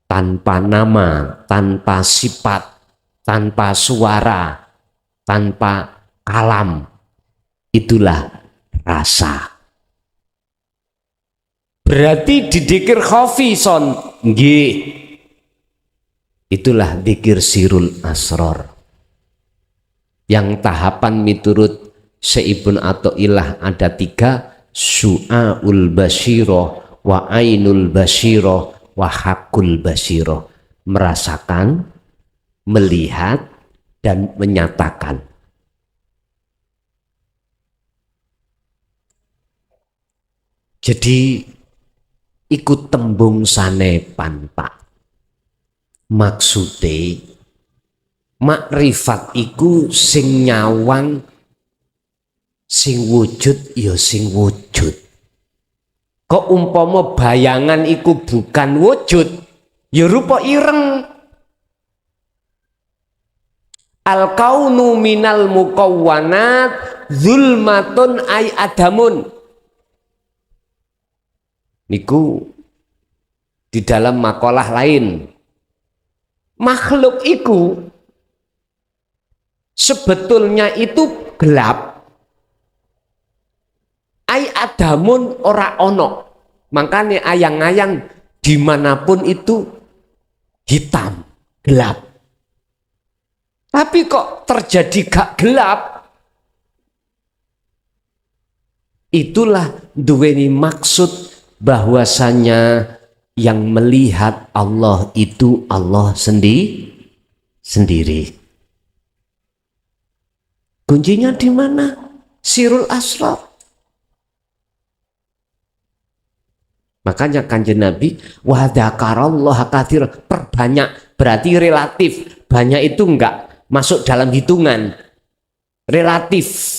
tanpa nama, tanpa sifat, tanpa suara, tanpa kalam. Itulah rasa. Berarti di dzikir khafi son, nggih. Itulah dzikir sirul asror. Yang tahapan miturut Syekh Athaillah ada 3, syu'aul basyirah wa ainul basyirah wa hakul basyirah, merasakan, melihat, dan menyatakan. Jadi ikut tembung sanepan Pak. Maksude makrifat iku sing nyawang, sing wujud ya sing wujud. Kok umpama bayangan iku bukan wujud, ya rupa ireng. Al-kaunu minal mukawwanat zulmatun ay adamun. Niku di dalam makalah lain. Makhluk iku sebetulnya itu gelap. Ai adamun ora ono. Makanya ayang-ayang dimanapun itu hitam, gelap. Tapi kok terjadi gak gelap? Itulah duweni maksud bahwasanya yang melihat Allah itu Allah sendiri. Kuncinya di mana? Sirul asrar. Makanya kanjeng Nabi wa dzakarallaha katsir, perbanyak, berarti relatif. Banyak itu enggak masuk dalam hitungan. Relatif.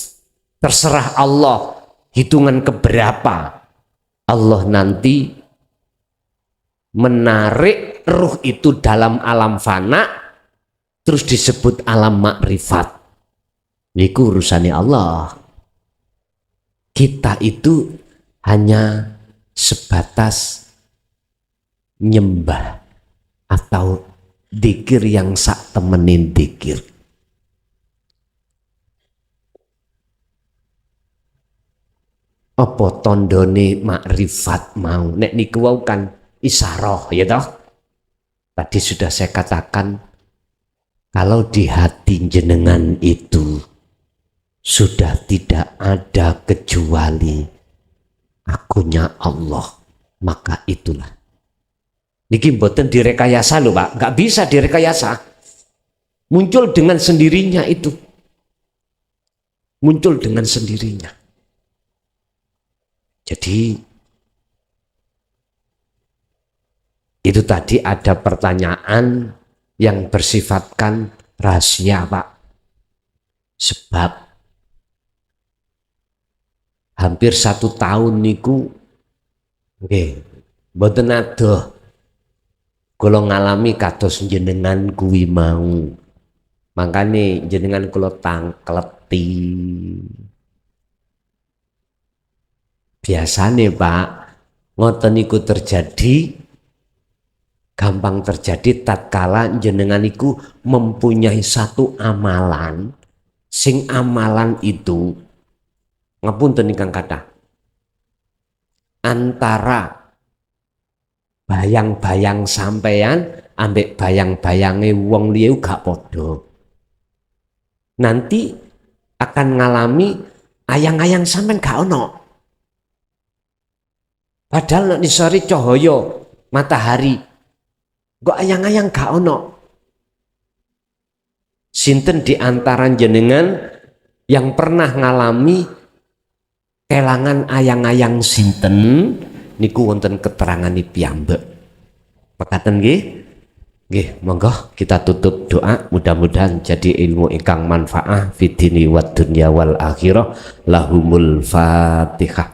Terserah Allah hitungan keberapa. Allah nanti menarik ruh itu dalam alam fana, terus disebut alam makrifat. Niku urusannya Allah. Kita itu hanya sebatas nyembah atau dikir yang sak temenin dikir. Apa tondone makrifat mau? Nek niku wau kan isyarah ya toh. Tadi sudah saya katakan kalau di hati jenengan itu sudah tidak ada kecuali akunya Allah, maka itulah. Niki mboten direkayasa loh Pak, nggak bisa direkayasa. Muncul dengan sendirinya itu. Muncul dengan sendirinya. Jadi itu tadi ada pertanyaan yang bersifatkan rahasia Pak. Sebab hampir 1 tahun niku nggih mboten adoh kula ngalami kados jenengan kuwi mau. Makane jenengan kula tangkleti. Biasane Pak, ngoten niku terjadi, gampang terjadi tatkala jenengan iku mempunyai satu amalan, sing amalan itu ngapunten ingkang kathah, antara bayang-bayang sampeyan ambek bayang-bayange wong liya gak padha. Nanti akan ngalami ayang-ayang sampean gak ono. Padahal nek nisori cahaya matahari, kok ayang-ayang gak ono. Sinten di antara jenengan yang pernah ngalami kelangan ayang-ayang sinten niku wonten keterangane piyambak. Mekaten nggih? Nggih, monggo kita tutup doa, mudah-mudahan jadi ilmu ingkang manfaat fid dini wad dunya wal akhirah. Lahumul Fatihah.